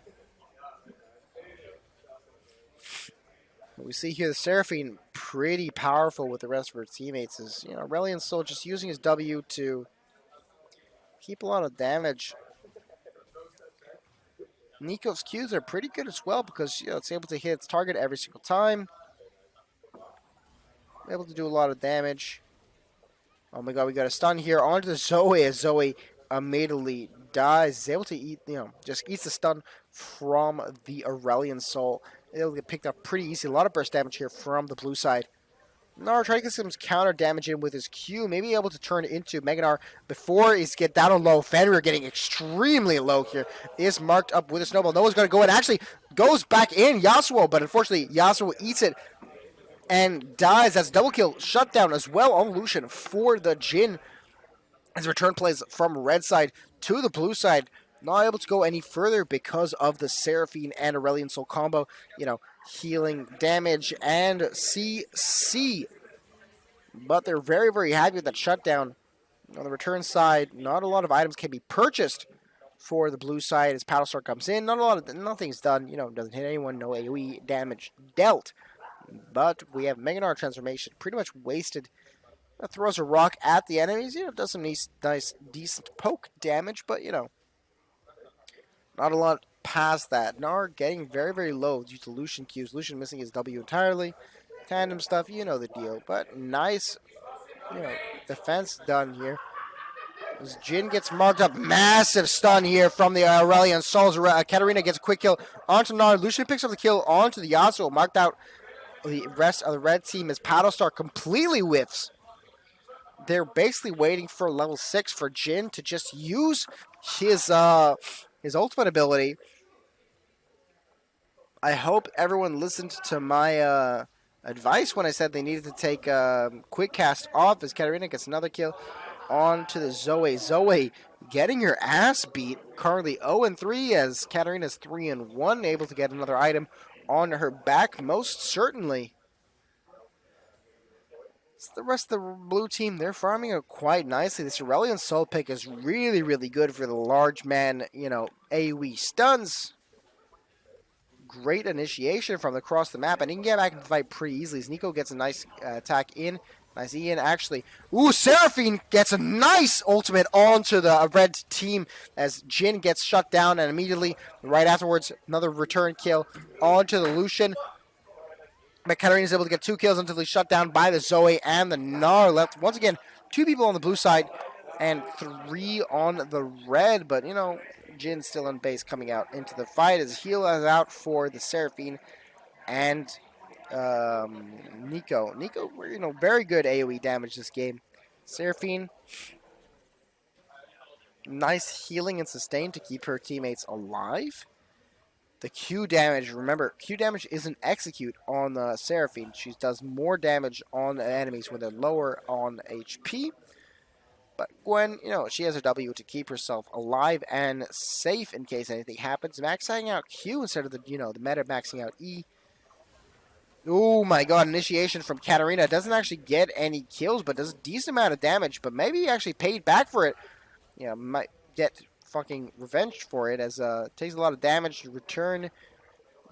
Speaker 1: We see here the Seraphine pretty powerful with the rest of her teammates. Is Aurelion still just using his W to keep a lot of damage. Nico's Qs are pretty good as well because it's able to hit its target every single time. Able to do a lot of damage. Oh my god, we got a stun here onto the Zoe as Zoe immediately dies. Is able to eat, just eats the stun from the Aurelion Sol. It'll get picked up pretty easy. A lot of burst damage here from the blue side. Gnar trying to get some counter damage in with his Q, maybe able to turn it into Mega Gnar before he's get down low. Fenrir getting extremely low here. Is marked up with a snowball. No one's going to go in. Actually, goes back in Yasuo, but unfortunately, Yasuo eats it and dies. That's double kill. Shutdown as well on Lucian for the Jhin. His return plays from red side to the blue side. Not able to go any further because of the Seraphine and Aurelion Soul combo. You know, healing damage and CC. But they're very, very happy with that shutdown. On the return side, not a lot of items can be purchased for the blue side as Battlestar comes in. Nothing's done. You know, doesn't hit anyone. No AoE damage dealt. But we have Mega Gnar transformation pretty much wasted. Throws a rock at the enemies. You know, does some nice, decent poke damage, but you know, not a lot past that. Gnar getting very, very low due to Lucian Qs. Lucian missing his W entirely. Tandem stuff, you know the deal. But nice, you know, defense done here. As Jhin gets marked up, massive stun here from the Aurelion Souls. Katarina gets a quick kill onto Gnar. Lucian picks up the kill onto the Yasuo. Marked out the rest of the red team as Paddlestar completely whiffs. They're basically waiting for level 6 for Jhin to just use his ultimate ability. I hope everyone listened to my advice when I said they needed to take quick cast off as Katarina gets another kill onto the Zoe. Zoe getting her ass beat. Currently 0-3 as Katarina's 3-1, able to get another item on her back, most certainly. The rest of the blue team, they're farming it quite nicely. This Aurelion Soul pick is really, really good for the large man, you know, AoE stuns. Great initiation from across the map, and he can get back into the fight pretty easily as Nico gets a nice attack in. Nice Ian, actually. Ooh, Seraphine gets a nice ultimate onto the red team as Jhin gets shut down, and immediately, right afterwards, another return kill onto the Lucian. But Katarina is able to get 2 kills until he's shut down by the Zoe and the Gnar. Left once again 2 people on the blue side and 3 on the red. But you know, Jhin's still on base coming out into the fight as heal is out for the Seraphine and Nico. Nico, you know, very good AoE damage this game. Seraphine, nice healing and sustain to keep her teammates alive. The Q damage, remember, Q damage isn't execute on the Seraphine. She does more damage on the enemies when they're lower on HP. But Gwen, you know, she has a W to keep herself alive and safe in case anything happens. Maxing out Q instead of the, you know, the meta maxing out E. Oh my god, initiation from Katarina. Doesn't actually get any kills, but does a decent amount of damage. But maybe he actually paid back for it. You know, might get fucking revenge for it as takes a lot of damage to return.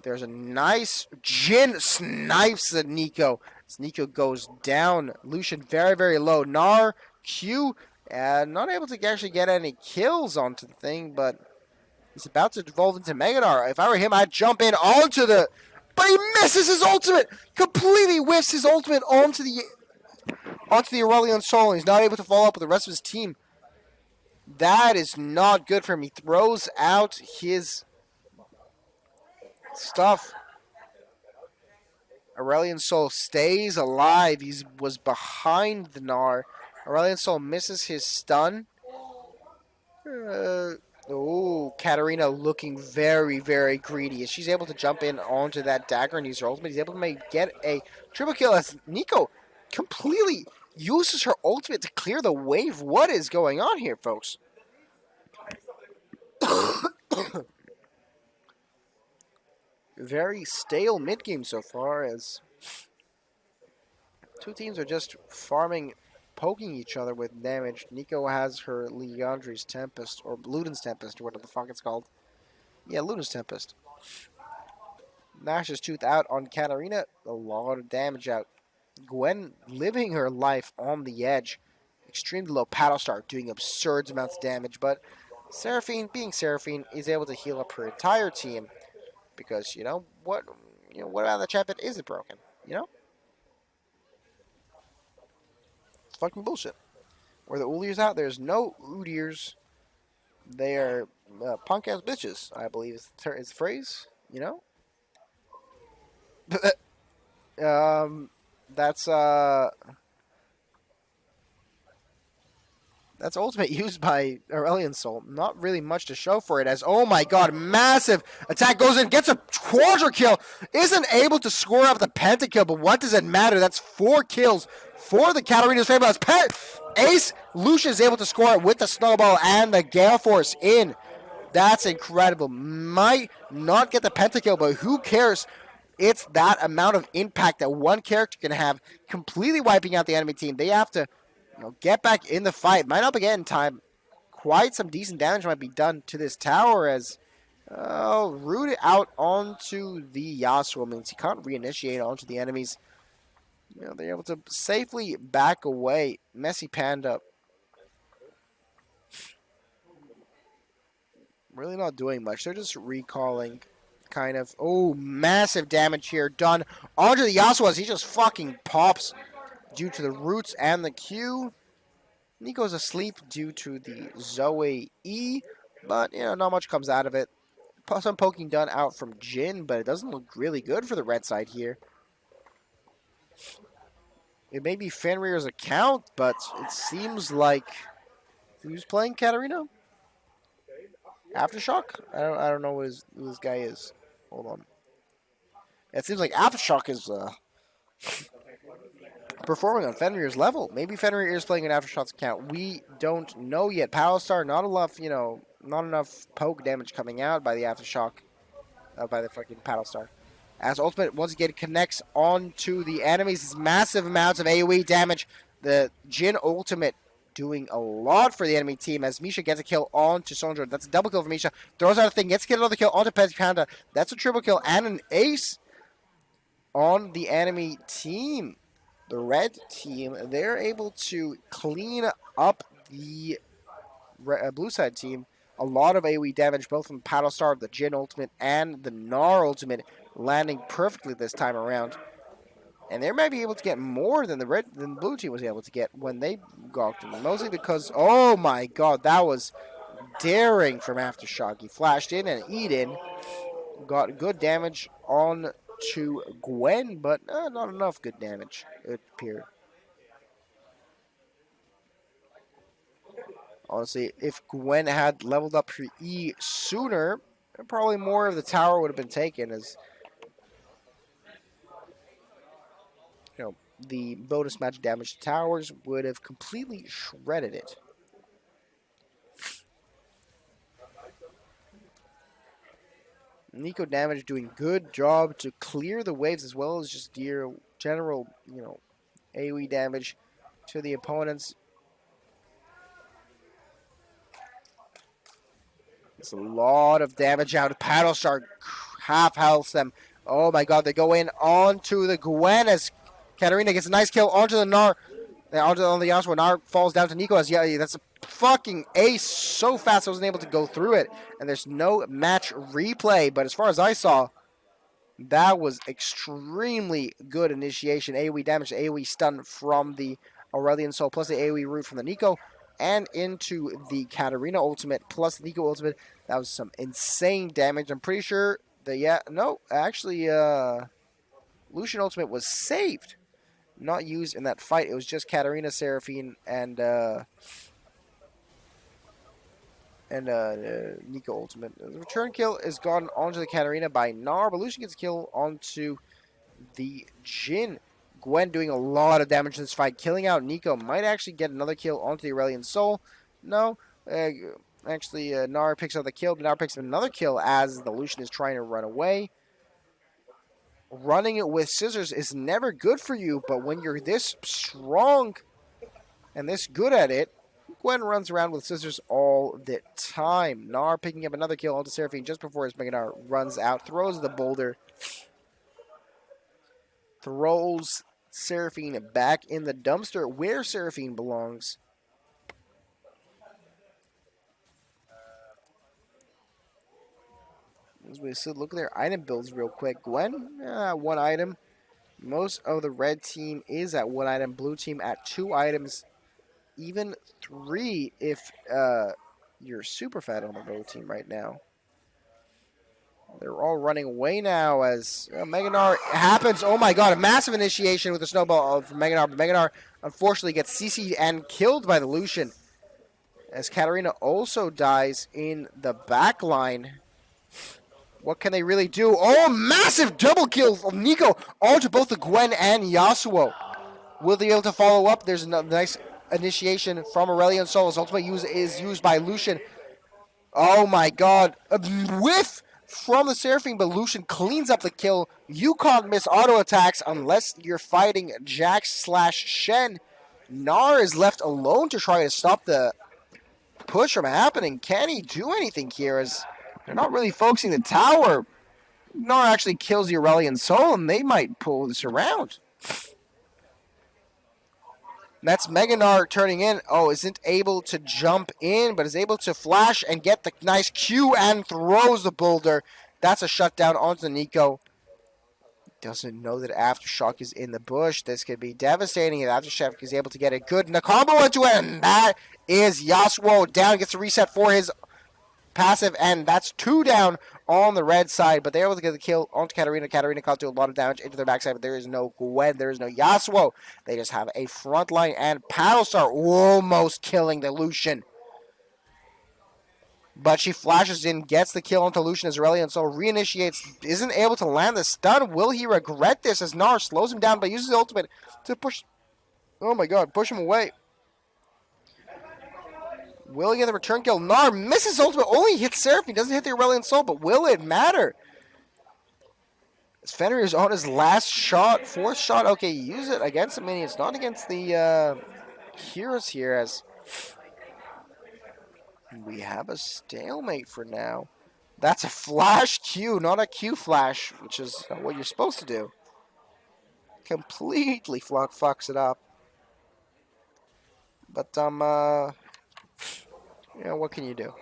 Speaker 1: There's a nice Jhin snipes at Nico. As Nico goes down. Lucian very, very low. Gnar, Q, not able to actually get any kills onto the thing, but he's about to evolve into Mega Gnar. If I were him, I'd jump in onto the... But he misses his ultimate! Completely whiffs his ultimate onto the Aurelion Soul. He's not able to follow up with the rest of his team. That is not good for him. He throws out his stuff. Aurelion Soul stays alive. He was behind the Gnar. Aurelion Soul misses his stun. Katarina looking very, very greedy. She's able to jump in onto that dagger and use her ultimate. He's able to get a triple kill as Nico completely uses her ultimate to clear the wave. What is going on here, folks? Very stale mid-game so far as 2 teams are just farming, poking each other with damage. Nico has her Liandry's Tempest, or Luden's Tempest, or whatever the fuck it's called. Yeah, Luden's Tempest. Gnash's Tooth out on Katarina. A lot of damage out. Gwen living her life on the edge. Extremely low Paddlestar doing absurd amounts of damage, but Seraphine, being Seraphine, is able to heal up her entire team. Because, what about the champion isn't broken, It's fucking bullshit. Where the Uliers out, there's no Udiers. They are punk-ass bitches, I believe is the phrase, That's ultimate used by Aurelion Soul. Not really much to show for it as, oh my god, massive attack goes in, gets a quadra kill, isn't able to score up the pentakill, but what does it matter? That's 4 kills for the Katarina's favor. Ace Lucian is able to score it with the snowball and the Gale Force in. That's incredible. Might not get the pentakill, but who cares? It's that amount of impact that one character can have, completely wiping out the enemy team. They have to get back in the fight. Might not be getting time. Quite some decent damage might be done to this tower as rooted out onto the Yasuo. Means he can't reinitiate onto the enemies. They're able to safely back away. Messy Panda really not doing much. They're just recalling, kind of. Oh, massive damage here done onto the Yasuo as he just fucking pops due to the roots and the Q. Nico's asleep due to the Zoe E, but not much comes out of it. Some poking done out from Jin, but it doesn't look really good for the red side here. It may be Fenrir's account, but it seems like who's playing Katarina? Aftershock? I don't know who this guy is. Hold on. It seems like Aftershock is performing on Fenrir's level. Maybe Fenrir is playing an Aftershock's account. We don't know yet. Palostar, not enough poke damage coming out by the Aftershock, by the fucking Palostar. As ultimate once again connects onto the enemies, it's massive amounts of AoE damage. The Jin ultimate doing a lot for the enemy team as Misha gets a kill onto Sondra. That's a double kill for Misha. Throws out a thing, gets to get another kill onto Panda. That's a triple kill and an ace on the enemy team. The red team, they're able to clean up the blue side team. A lot of AoE damage, both from Paddlestar, the Jin ultimate, and the Gnar ultimate, landing perfectly this time around. And they might be able to get more than the blue team was able to get when they gawked him. Mostly because, oh my god, that was daring from Aftershock. He flashed in and Eden got good damage on to Gwen, but not enough good damage, it appeared. Honestly, if Gwen had leveled up her E sooner, probably more of the tower would have been taken, as the bonus magic damage to towers would have completely shredded it. Nico damage doing good job to clear the waves as well as just general, AoE damage to the opponents. It's a lot of damage out. Paddlestar half healths them. Oh my god, they go in onto the Gwen as Katarina gets a nice kill onto the Gnar. On the Yasuo. Gnar falls down to Nico as that's a fucking ace so fast I wasn't able to go through it. And there's no match replay, but as far as I saw, that was extremely good initiation. AoE damage, AoE stun from the Aurelion Soul, plus the AoE root from the Nico, and into the Katarina ultimate, plus the Nico ultimate. That was some insane damage. I'm pretty sure that, Lucian ultimate was saved. Not used in that fight. It was just Katarina, Seraphine, and Nico ultimate. The return kill is gone onto the Katarina by Gnar, but Lucian gets a kill onto the Jin. Gwen doing a lot of damage in this fight, killing out Nico. Might actually get another kill onto the Aurelion Soul. No. Gnar picks up the kill, but Gnar picks up another kill as the Lucian is trying to run away. Running it with scissors is never good for you, but when you're this strong and this good at it, Gwen runs around with scissors all the time. Gnar picking up another kill onto Seraphine just before his Mega Gnar runs out, throws the boulder, throws Seraphine back in the dumpster where Seraphine belongs. As we look at their item builds real quick. Gwen, one item. Most of the red team is at one item. Blue team at 2 items. Even 3 if you're super fat on the blue team right now. They're all all running away now as Meganar happens. Oh my god, a massive initiation with the snowball from Meganar. But Meganar unfortunately gets CC'd and killed by the Lucian. As Katarina also dies in the back line. What can they really do? Oh, massive double kill from Nico onto both the Gwen and Yasuo. Will they be able to follow up? There's a nice initiation from Aurelion Sol. His ultimate is used by Lucian. Oh my god. A whiff from the Seraphine, but Lucian cleans up the kill. You can't miss auto attacks unless you're fighting Jax/Shen. Gnar is left alone to try to stop the push from happening. Can he do anything here as they're not really focusing the tower? Gnar actually kills the Aurelion Sol and they might pull this around. That's Meganar turning in. Oh, isn't able to jump in, but is able to flash and get the nice Q and throws the boulder. That's a shutdown onto Nico. Doesn't know that Aftershock is in the bush. This could be devastating if Aftershock is able to get a good combo into it. And that is Yasuo down. Gets a reset for his passive, and that's 2 down on the red side, but they're able to get the kill onto Katarina. Katarina can't do a lot of damage into their backside, but there is no Gwen, there is no Yasuo. They just have a front line, and Paddlestar almost killing the Lucian. But she flashes in, gets the kill onto Lucian as Aurelion Sol reinitiates, isn't able to land the stun. Will he regret this as Gnar slows him down, but uses the ultimate to push, oh my god, push him away. Will he get the return kill? Gnar misses ultimate, only hits Seraphine, doesn't hit the Aurelion Sol, but will it matter? As Fenrir is on his last shot, 4th shot, okay, use it against the minions, not against the heroes here, as we have a stalemate for now. That's a flash Q, not a Q flash, which is what you're supposed to do. Completely fucks it up. But, yeah, what can you do?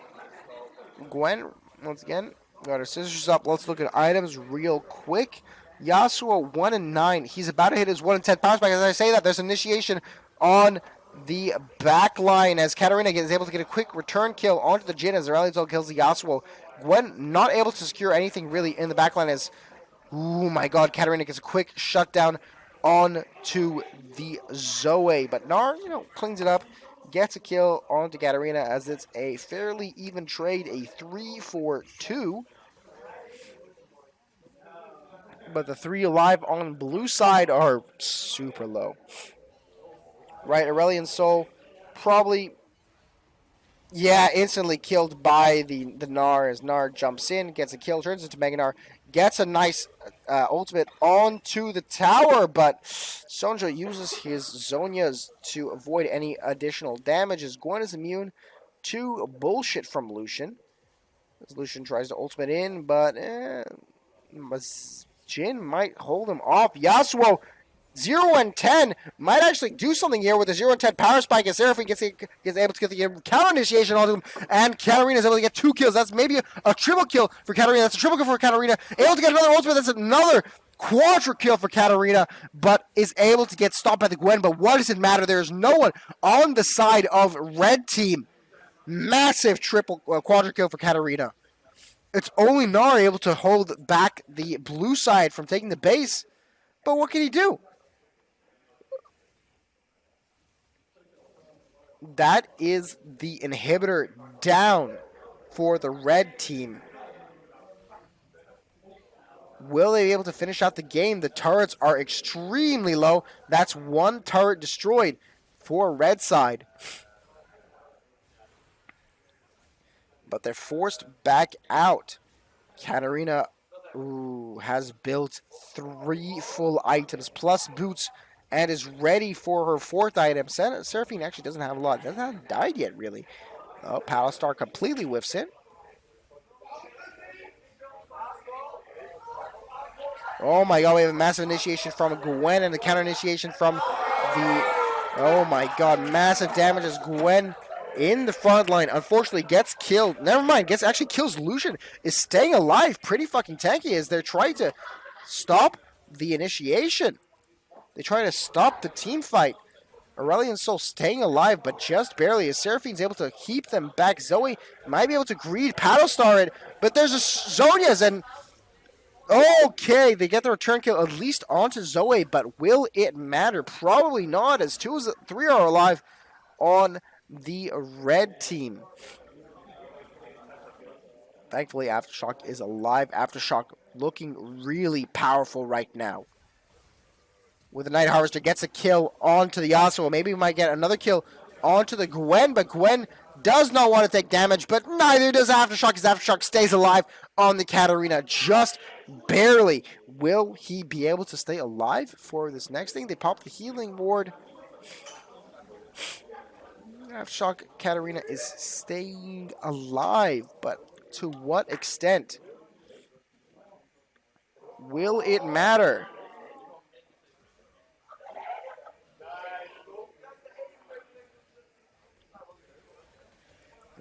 Speaker 1: Gwen, once again, got her scissors up. Let's look at items real quick. Yasuo, 1 and 9. He's about to hit his 1 and 10 power spike. As I say that, there's initiation on the back line as Katarina is able to get a quick return kill onto the Jhin as Aurelion Sol kills the Yasuo. Gwen not able to secure anything really in the back line as, oh my god, Katarina gets a quick shutdown onto the Zoe. But Gnar, cleans it up. Gets a kill onto Katarina as it's a fairly even trade, a 3-4-2. But the 3 alive on blue side are super low. Right, Aurelion Sol probably, yeah, instantly killed by the Gnar as Gnar jumps in, gets a kill, turns into Meganar, gets a nice ultimate onto the tower, but Sonja uses his Zonias to avoid any additional damage as Gwen is immune to bullshit from Lucian. As Lucian tries to ultimate in, but Jhin might hold him off. Yasuo, 0 and 10, might actually do something here with the 0 and 10 power spike as Seraphine gets able to get the counter initiation onto him, and Katarina is able to get 2 kills. That's maybe a triple kill for Katarina. That's a triple kill for Katarina. Able to get another ultimate. That's another quadra kill for Katarina, but is able to get stopped by the Gwen. But what does it matter? There is no one on the side of red team. Massive quadra kill for Katarina. It's only Gnar able to hold back the blue side from taking the base. But what can he do? That is the inhibitor down for the red team. Will they be able to finish out the game? The turrets are extremely low. That's 1 turret destroyed for red side. But they're forced back out. Katarina has built 3 full items plus boots and is ready for her 4th item. Seraphine actually doesn't have a lot. Doesn't have died yet, really. Oh, Palastar completely whiffs it. Oh my god, we have a massive initiation from Gwen and the counter initiation from the... Oh my god, massive damage as Gwen in the front line. Unfortunately, gets killed. Never mind, actually kills Lucian. Is staying alive. Pretty fucking tanky as they're trying to stop the initiation. They try to stop the team fight. Aurelion Sol staying alive, but just barely, as Seraphine's able to keep them back. Zoe might be able to greed Paddlestar it, but there's a Zonias, and Okay, they get the return kill at least onto Zoe, but will it matter? Probably not, as 3 are alive on the red team. Thankfully, Aftershock is alive. Aftershock looking really powerful right now. With the Night Harvester, gets a kill onto the Yasuo. Maybe we might get another kill onto the Gwen, but Gwen does not want to take damage, but neither does Aftershock, as Aftershock stays alive on the Katarina, just barely. Will he be able to stay alive for this next thing? They pop the healing ward. Aftershock Katarina is staying alive, but to what extent? Will it matter?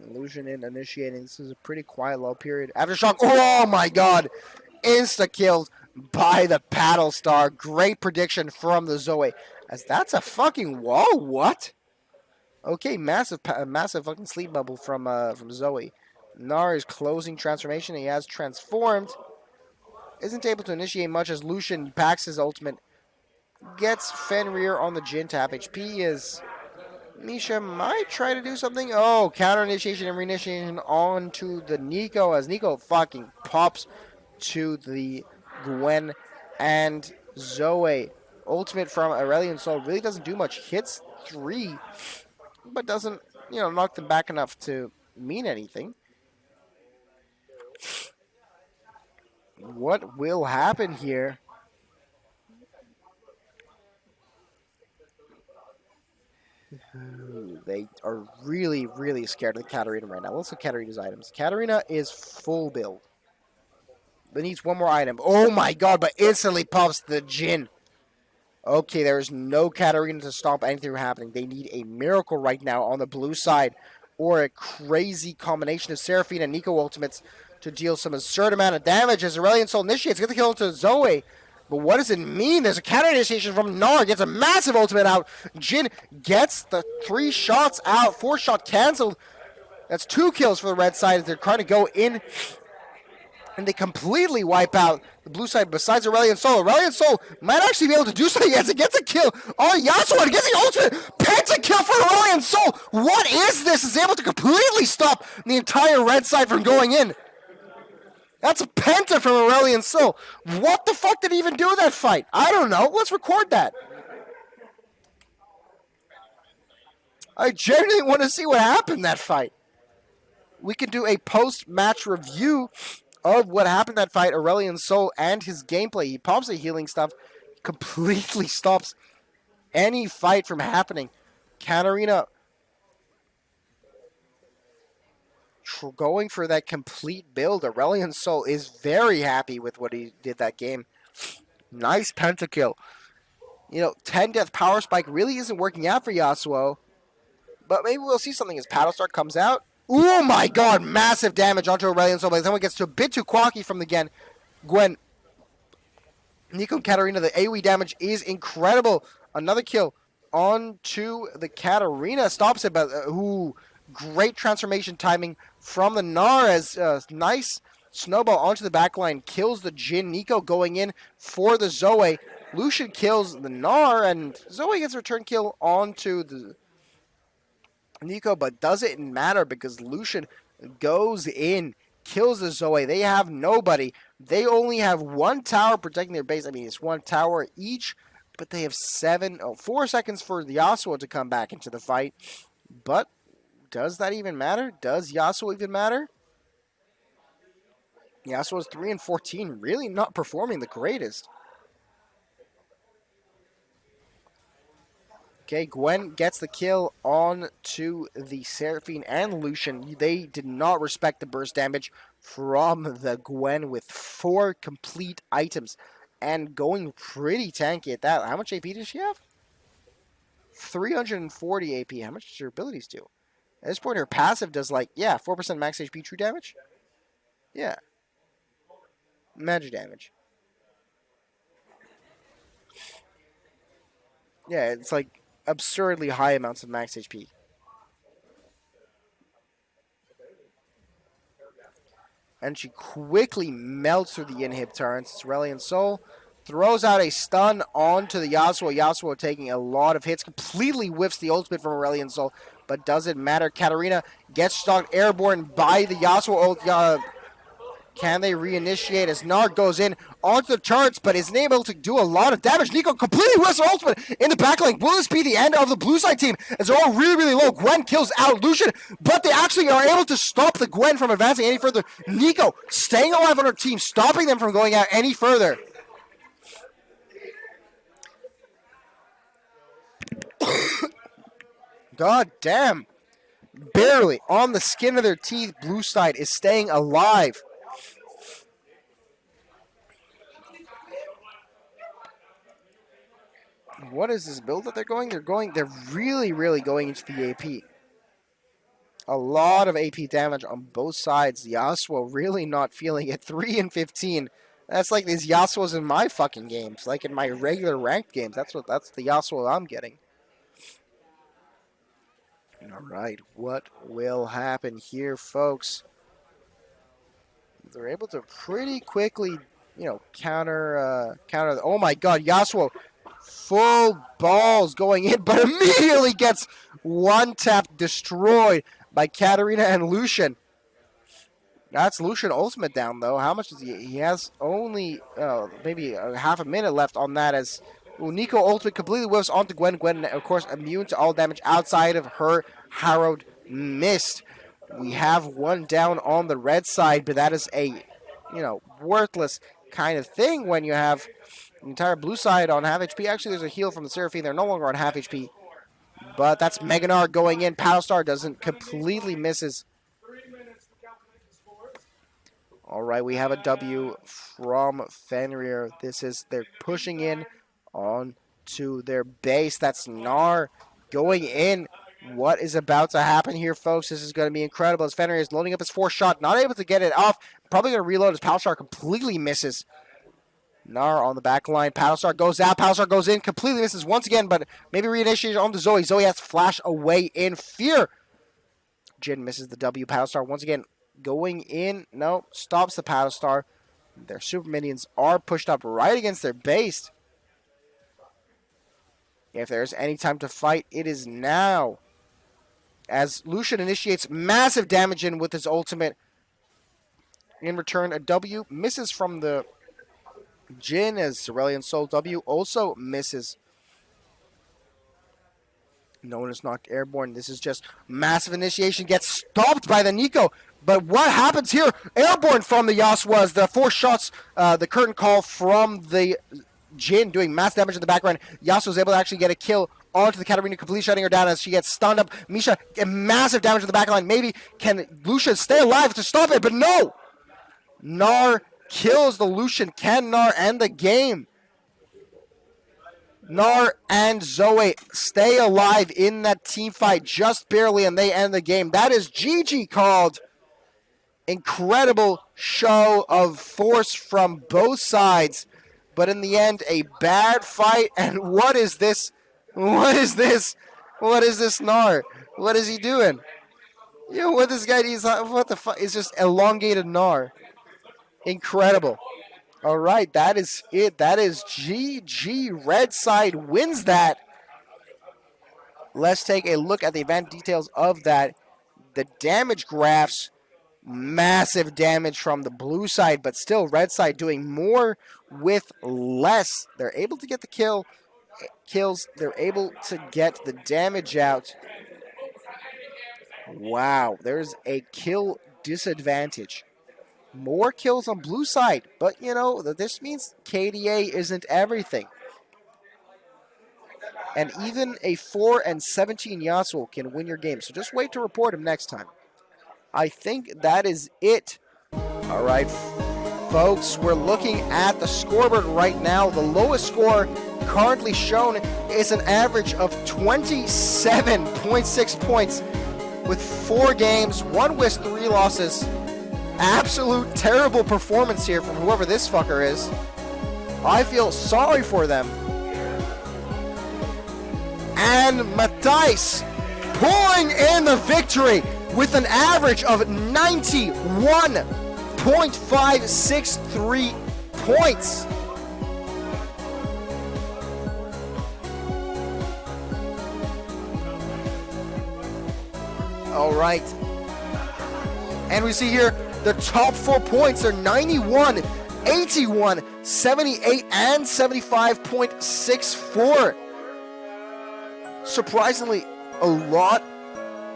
Speaker 1: Illusion in initiating. This is a pretty quiet low period. Aftershock. Oh my god! Insta killed by the Paddle Star. Great prediction from the Zoe. As that's a fucking wall. What? Okay, massive fucking sleep bubble from Zoe. Nar is closing transformation. He has transformed. Isn't able to initiate much as Lucian packs his ultimate. Gets Fenrir on the Jin tap. HP is... Misha might try to do something. Oh, counter initiation and reinitiation onto the Nico as Nico fucking pops to the Gwen and Zoe. Ultimate from Aurelion Sol really doesn't do much. Hits 3, but doesn't, knock them back enough to mean anything. What will happen here? They are really, really scared of the Katarina right now. Let's look at Katarina's items. Katarina is full build. But needs one more item. Oh my god, but instantly pops the Jin. Okay, there is no Katarina to stop anything from happening. They need a miracle right now on the blue side, or a crazy combination of Seraphine and Nico ultimates to deal some absurd amount of damage as Aurelion Sol initiates. Get the kill to Zoe. But what does it mean? There's a counter initiation from Nar. Gets a massive ultimate out. Jin gets the 3 shots out. 4 shot canceled. That's 2 kills for the red side as they're trying to go in. And they completely wipe out the blue side besides Aurelion Sol. Aurelion Sol might actually be able to do something as it gets a kill on Yasuo and gets the ultimate pentakill for Aurelion Sol. What is this? Is able to completely stop the entire red side from going in. That's a penta from Aurelion Sol. What the fuck did he even do that fight? I don't know. Let's record that. I genuinely want to see what happened in that fight. We can do a post-match review of what happened in that fight, Aurelion Sol and his gameplay. He pops the healing stuff, completely stops any fight from happening. Katarina going for that complete build. Aurelion Sol is very happy with what he did that game. Nice pentakill. 10 death power spike really isn't working out for Yasuo, but maybe we'll see something as Paddle Star comes out. Oh my god, massive damage onto Aurelion Sol. By the time it gets to a bit too quacky from the Gwen. Nico and Katarina, the AoE damage is incredible. Another kill onto the Katarina. Stops it, but great transformation timing from the Nar as nice snowball onto the backline. Kills the Jin. Nico going in for the Zoe. Lucian kills the Nar, and Zoe gets a return kill onto the Nico, but does it matter because Lucian goes in, kills the Zoe. They have nobody. They only have 1 tower protecting their base. I mean, it's 1 tower each, but they have 4 seconds for the Yasuo to come back into the fight. But does that even matter? Does Yasuo even matter? Yasuo's 3 and 14, really not performing the greatest. Okay, Gwen gets the kill on to the Seraphine and Lucian. They did not respect the burst damage from the Gwen with 4 complete items and going pretty tanky at that. How much AP does she have? 340 AP. How much does her abilities do? At this point, her passive does 4% max HP true damage. Yeah. Magic damage. Yeah, it's absurdly high amounts of max HP. and she quickly melts through the inhib turrets. It's Aurelion Sol throws out a stun onto the Yasuo. Yasuo taking a lot of hits, completely whiffs the ultimate from Aurelion Sol, but doesn't matter. Katarina gets stuck airborne by the Yasuo ult. Can they reinitiate as Nard goes in onto the turrets, but isn't able to do a lot of damage? Nico completely whiffs her ultimate in the backline. Will this be the end of the blue side team? As they're all really, really low. Gwen kills out Lucian, but they actually are able to stop the Gwen from advancing any further. Nico staying alive on her team, stopping them from going out any further. God damn. Barely on the skin of their teeth, blue side is staying alive. What is this build that they're going? They're really, really going into the AP. A lot of AP damage on both sides. Yasuo really not feeling it. 3 and 15. That's like these Yasuos in my fucking games. Like in my regular ranked games. That's the Yasuo I'm getting. Alright, what will happen here, folks? They're able to pretty quickly, counter oh my god, Yasuo full balls going in, but immediately gets one tap destroyed by Katarina and Lucian. That's Lucian ultimate down, though. How much does he has only maybe half a minute left on that as Nico ultimate completely whiffs onto Gwen. Gwen, of course, immune to all damage outside of her Harrowed Mist. We have one down on the red side, but that is a, worthless kind of thing when you have the entire blue side on half HP. Actually, there's a heal from the Seraphine. They're no longer on half HP. But that's Meganar going in. Paddlestar doesn't, completely misses. All right, we have a W from Fenrir. They're pushing in onto their base. That's Gnar going in. What is about to happen here, folks? This is going to be incredible as Fenrir is loading up his 4th shot. Not able to get it off. Probably going to reload as Paddlestar completely misses. Gnar on the back line. Paddlestar goes out. Paddlestar goes in. Completely misses once again, but maybe reinitiated onto Zoe. Zoe has to flash away in fear. Jin misses the W. Paddlestar once again going in. No, stops the Paddlestar. Their super minions are pushed up right against their base. If there's any time to fight, it is now. As Lucian initiates massive damage in with his ultimate. In return, a W misses from the Jin as Aurelion Sol W also misses. No one is knocked airborne. This is just massive initiation. Gets stopped by the Nico. But what happens here? Airborne from the Yasuo as the 4 shots, the curtain call from the Jin doing mass damage in the background. Yasuo is able to actually get a kill onto the Katarina, completely shutting her down as she gets stunned up. Misha, massive damage in the backline. Maybe can Lucian stay alive to stop it, but no! Gnar kills the Lucian. Can Gnar end the game? Gnar and Zoe stay alive in that team fight just barely, and they end the game. That is GG called. Incredible show of force from both sides. But in the end, a bad fight. And what is this? What is this? What is this Gnar? What is he doing? What this guy is? What the fuck? It's just elongated Gnar. Incredible. All right, that is it. That is GG. Red side wins that. Let's take a look at the event details of that. The damage graphs. Massive damage from the blue side, but still red side doing more with less. They're able to get the kills. They're able to get the damage out. Wow, there's a kill disadvantage. More kills on blue side, but this means KDA isn't everything. And even a 4 and 17 Yasuo can win your game, so just wait to report him next time. I think that is it. All right, folks, we're looking at the scoreboard right now. The lowest score currently shown is an average of 27.6 points with 4 games, 1 win, 3 losses. Absolute terrible performance here from whoever this fucker is. I feel sorry for them. And Matthijs pulling in the victory with an average of 91 0.563 points. All right. And we see here the top 4 points are 91, 81, 78, and 75.64. Surprisingly, a lot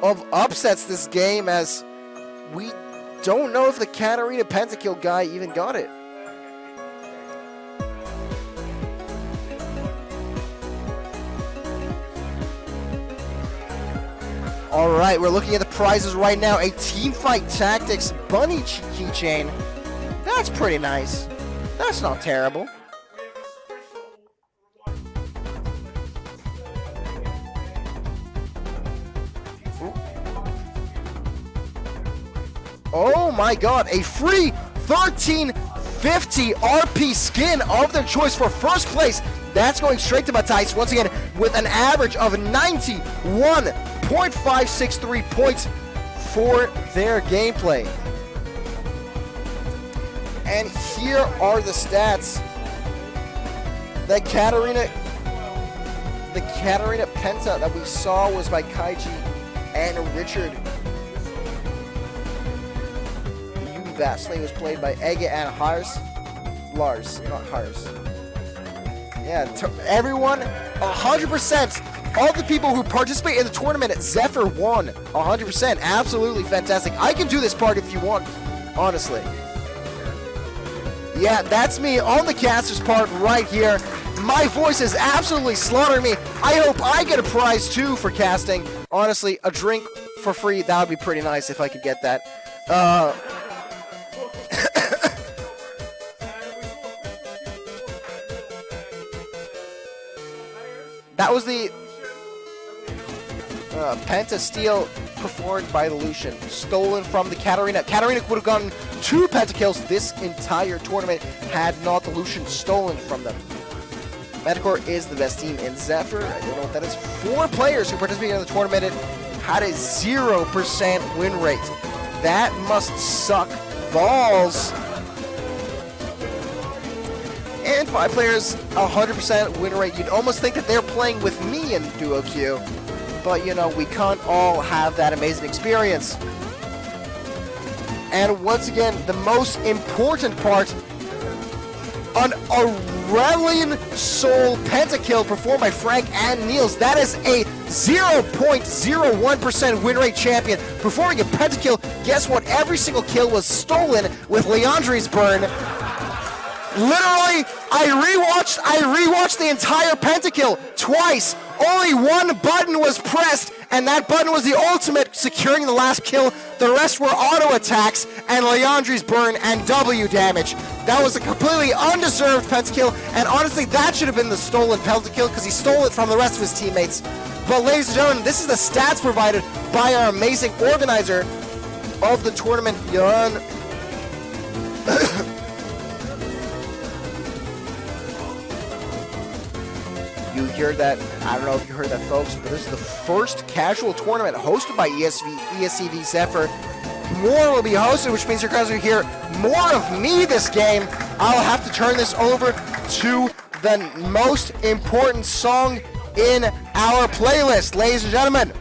Speaker 1: of upsets this game, as we don't know if the Katarina Pentakill guy even got it. All right, we're looking at the prizes right now. A Teamfight Tactics bunny keychain. That's pretty nice. That's not terrible. Oh my god, a free 1350 RP skin of their choice for first place. That's going straight to Matthijs once again with an average of 91.563 points for their gameplay. And here are the stats. The Katarina Penta that we saw was by Kaiji and Richard. Vasily was played by Ege and Lars, not Hars. Yeah, everyone, 100% all the people who participate in the tournament at Zephyr won. 100%, absolutely fantastic. I can do this part if you want, honestly. Yeah, that's me on the caster's part right here. My voice is absolutely slaughtering me. I hope I get a prize too for casting. Honestly, a drink for free, that would be pretty nice if I could get that. That was the Penta Steel performed by the Lucian, stolen from the Katarina. Katarina would have gotten 2 pentakills this entire tournament had not the Lucian stolen from them. Metacore is the best team in Zephyr. I don't know what that is. 4 players who participated in the tournament had a 0% win rate. That must suck balls. And 5 players, 100% win rate. You'd almost think that they're playing with me in duo queue, but you know, we can't all have that amazing experience. And once again, the most important part, an Aurelian Soul Pentakill performed by Frank and Niels. That is a 0.01% win rate champion performing a Pentakill. Guess what? Every single kill was stolen with Leandri's burn. Literally, I rewatched the entire Pentakill twice. Only one button was pressed, and that button was the ultimate, securing the last kill. The rest were auto attacks and Leandri's burn and W damage. That was a completely undeserved Pentakill, and honestly, that should have been the stolen Pentakill because he stole it from the rest of his teammates. But ladies and gentlemen, this is the stats provided by our amazing organizer of the tournament, Jan. You hear that? I don't know if you heard that, folks, but this is the first casual tournament hosted by ESEV Zephyr. More will be hosted, which means you guys will hear more of me this game. I'll have to turn this over to the most important song in our playlist, ladies and gentlemen.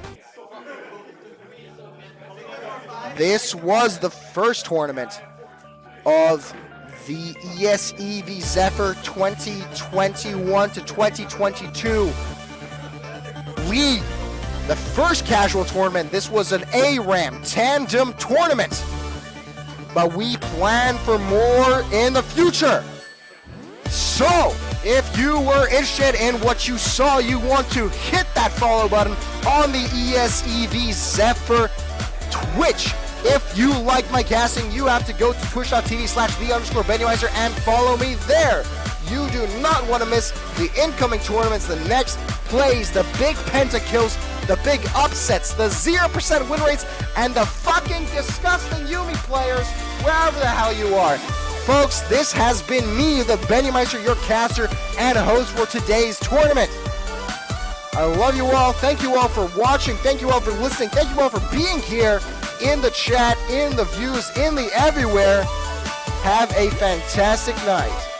Speaker 1: This was the first tournament of the ESEV Zephyr 2021 to 2022. The first casual tournament, this was an ARAM Tandem tournament. But we plan for more in the future. So, if you were interested in what you saw, you want to hit that follow button on the ESEV Zephyr Twitch. If you like my casting, you have to go to twitch.tv/the_Benjameister and follow me there. You do not want to miss the incoming tournaments, the next plays, the big pentakills, the big upsets, the 0% win rates, and the fucking disgusting Yumi players, wherever the hell you are. Folks, this has been me, the Benjameister, your caster and host for today's tournament. I love you all. Thank you all for watching. Thank you all for listening. Thank you all for being here in the chat, in the views, in the everywhere. Have a fantastic night.